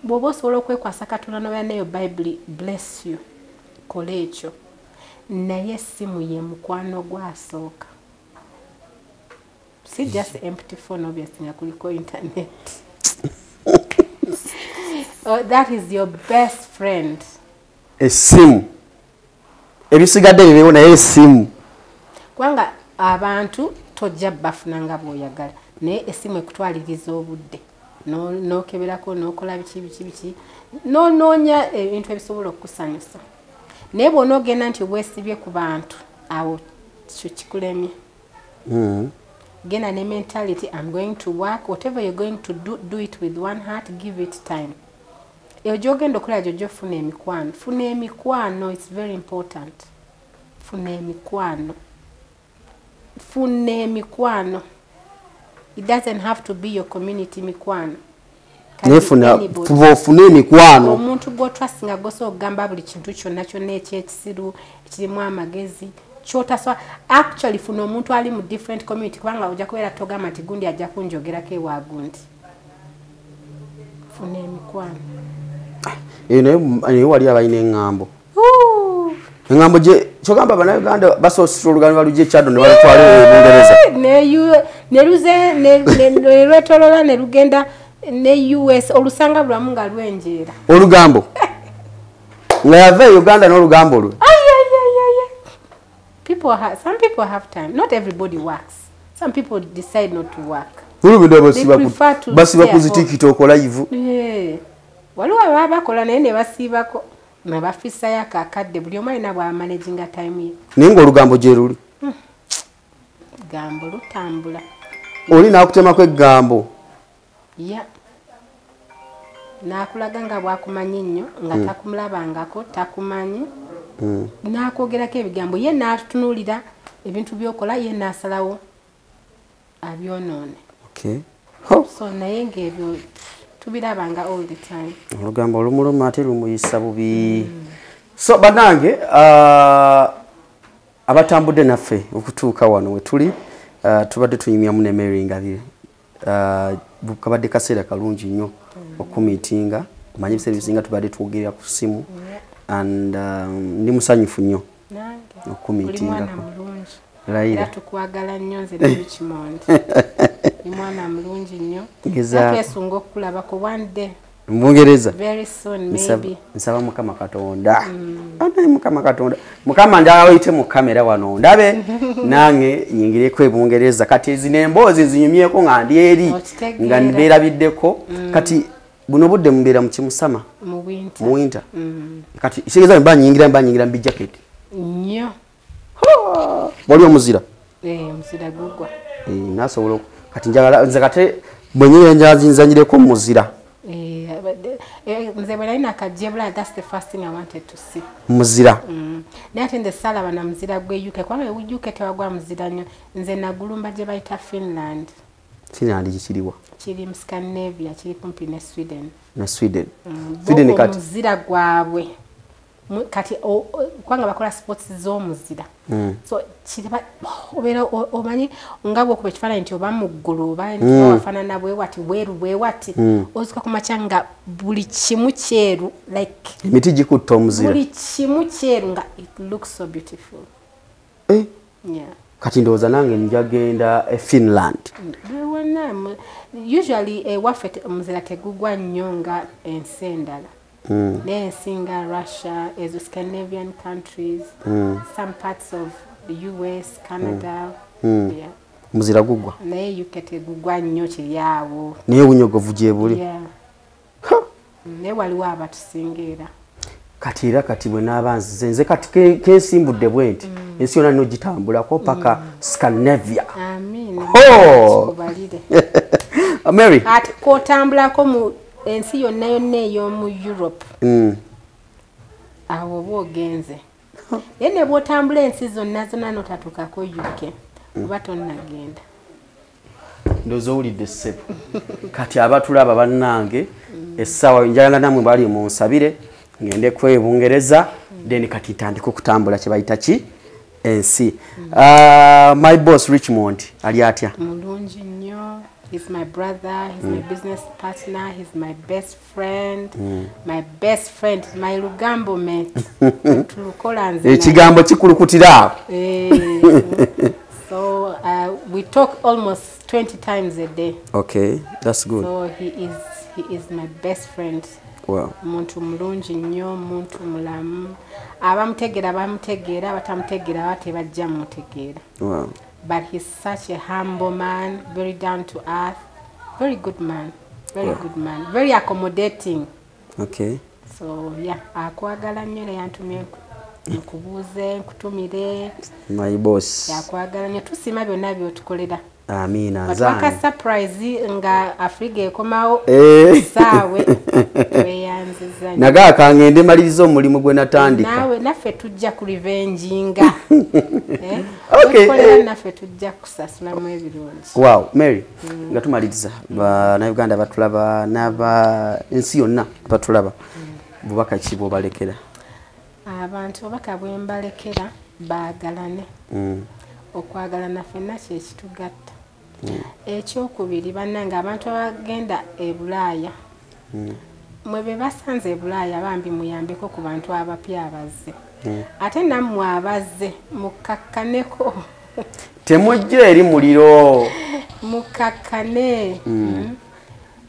bw'oba osobola okwekwasa Katonda n'obeera neyo Bible bless you kola ekyo naye essimu ye mukwano gwasooka. Si just empty phone obviously nga kuliko internet. That is your best friend. Essimu. Ebisigadde biriwo naye essimu. Kubanga abantu tojja bafuna nga bw'oyagala naye essimu ekutwaliriza obudde. N'okeberako n'okola biki n'onoonya ebintu ebisobola okukusanyusa. Naye bw'onoogenda nti weesibye ku bantu awo kikulemye. Genda ne mentality I'm going to work whatever you're going to do it with one heart, give it time. Eyo gy'ogenda okola gyo funa emikwano. Funa emikwano, it's very important. Funa emikwano. It doesn't have to be your community mikwano. Nefuna emikwano. Omuntu gw'otrust nga goso ogamba buli kintu kyonna ekyekisiru ekirimu amagezi kyotaswa actually funa omuntu ali mu different community kubanga ojja kubeera togamba nti gundi ajja kunjogerako ewa gundi. Funa emikwano. Naye wali abalina eŋŋambo. Eŋŋambo gye kyogamba Bannayuganda basoosera oluganyu balugye Chad ne balutwala Bungereza. Ne lwetolola ne lugenda ne US olusanga bulamu nga lwenjeera. Olugambo. Nga yava Uganda n'olugambo lwe. Some people have time. Not everybody works. Some people decide not to work. Basiba kuzitikiti okola ivu. Waliwo abakola naye ne basiibako ne bafisayo akakadde buli omu alina bw'amanaginga time ye. Naye ng'olugambo gye luli. Gambo lutambula. Oli n'akutemako eggambo ya nakulaga nga bwakumanyi nnyo nga takumulabangako takumanyi nakwogerako ebigambo ye natutunulira ebintu byokola ye nasalawo abyonoone so naye ngaebyo tubirabanga all the time olugambo olumuluma ate lumuyisa bubi so banange abatambudde naffe okutuuka wano wetuli tubadde tunyumyamu ne Mary Ngabire kabadde kaseera kalungi nnyo okumitinga manyi biseera bisinga tubadde tuwogerera ku simu and ndi musanyufu nnyo okumitinga Raila tukwagala nnyo nze ne Richmond ni mwana mulungi nnyo twesunga okulabako one day Mbungereza very soon maybe nsaba Mukama Katonda Mukama Katonda Mukama ndaawite mu kamera wano ndabe nange nyingire kwe Bungereza kati ezine emboozi zinyumyeko nga ndi eri nga ndibeera biddeko kati buno budde mbeera mu kimusama mu winter kati kigeza mba nyingira mbi jacket nnyo wali omuzira muzira gugwa nasobola kati njagala nze kate mwenyewe nzinzanyireko muzira nze bwe nali nakajebula that's the first thing I wanted to see muzira naye ate nze salaba na muzira gwe UK kubanga UK tewagwa muzira nnyo nze nagulumba gye bayita Finland gikiriwa kiri mu Scandinavia kiri kumpi ne Sweden Sweden kati muzira gwabwe kati kwanga bakola sports z'omuzira so kiriba obeera omanyi nga bwe okuba ekifaananyi nti oba mu ggulu oba nti wafaanana bwe wati weeru bwe wati ozuka ku makya nga buli kimu kyeru like emiti gikutta omuzira buli kimu kyeru nga it looks so beautiful yeah kati ndowooza nange njagenda Finland usually waffe omuzira tegugwa nnyo nga ensi endala n'ensi nga Russia, ezo Scandinavian countries, some parts of the US, Canada. Yeah. Muzira gugwa. Naye UK tegugwa nnyo kiri awo. Naye obunyogovu gye buli. Yeah. Naye waliwo abatusingira. Kati era kati bwe n'abanzi nze kati kesimbudde bwenti ensi yonna nno gitambulako paka Scandinavia. Amin. Mary. Ati kotambulako mu ensi yonna ey'omu Europe awo oba ogenze naye ne bw'otambula ensi zonna n'otatuukako UK oba tonnagenda ndowooza owulidde ssebo kati abatulaba bannange essaawa njagala namwe bali munsabire ngende ku Bungereza then kati ntandika okutambula kye bayita ki ensi my boss Richmond ali atya mulungi nnyo. He's my brother, he's my business partner, he's my best friend, my best friend, my lugambo mate. Ekigambo kikulukutira. So we talk almost 20 times a day. Okay, that's good. So he is my best friend. Wow. Muntu mulungi nnyo, muntu mulamu. Abamutegeera bamutegeera, abatamutegeera batebajja mutegeera. Wow. But he's such a humble man, very down to earth, very good man, good man, very accommodating. Okay. So yeah, akwagala nnyo ne yantumye nkubuuze nkutumire. My boss. Akwagala nnyo tusima byonna by'otukolera. Amina zange. Waka surprise nga Afrika ekomawo saawe weyanziza. Naga kangende malirizo omulimu gwe natandika. Nawe naffe tujja ku revenginga. Okay. Tukolera naffe tujja kusasula mu ebirungi. Wow, Mary. Nga tumaliriza na Uganda batulaba naba ensi yonna batulaba. Bubaka ki bwobalekera? Abantu obaka bwe mbalekera baagalane. Okwagalana ffenna kye kitugatta. Ekyokubiri bannange abantu abagenda e Bulaaya mwe be basanze e Bulaaya bambi muyambeko ku bantu abapya abazze. Ate nammwe abazze mukakkaneko. Temujja eri muliro. Mukakkane.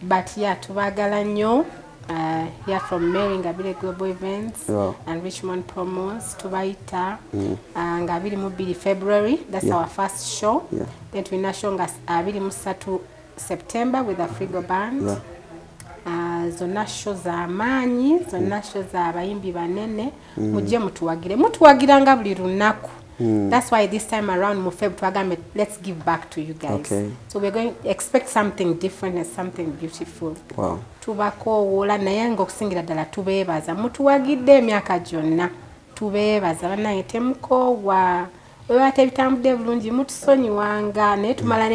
But yeah, tubagala nnyo. Here from Mary Ngabire Global Events and Richmond Promos tubaita Ngabire mu 2 February. That's our first show. Then we show nga 23 September with the Frigo Band. Zonna show za amaanyi, zonna show za abayimbi banene. Mujje mutuwagira nga buli lunaku. That's why this time around mu Feb twagambe let's give back to you guys. Okay. So we're going to expect something different and something beautiful. Wow. Tubakoola naye ng'okusingira ddala tubeebaza mutuwagidde emyaka gyonna tubeebaza banaye temukoowa webate ebitambudde bulungi mutusonyiwanga naye tumala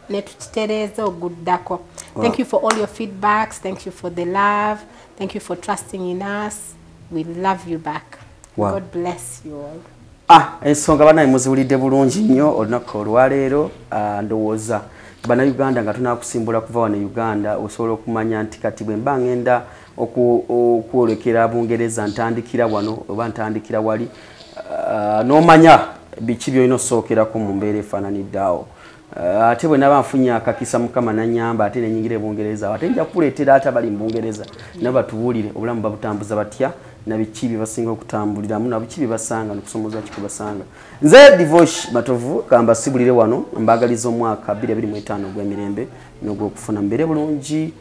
netukitereeza oguddako. Thank you for all your feedbacks, thank you for the love, thank you for trusting in us. We love you back. Wow. God bless you all. Ensonga banaye muziwulidde bulungi nnyo olunaku olwaleero. Ndowooza bannayuganda nga tunakusimbula kuva wano Uganda osobola okumanya nti kati bwe mba ngenda okwolekera Bungereza ntandikira wano oba ntandikira wali n'omanya biki by'olina osookerako mu mbeera efaananidde awo. Ate bwe naba nfunye akakisa Mukama n'annyamba ate nenyingira Bungereza ate nja kuleetera ate abali mu Bungereza nabo batubuulire obulamu babutambuza batya na biki bye basinga okutambuliramu na biki bye basanga n'okusomoza ki kubasanga. Nze Divosh Matovu kamba sibulire wano mbagaliza omwaka 2025 gw'emirembe n'ogw'okufuna mbeere bulungi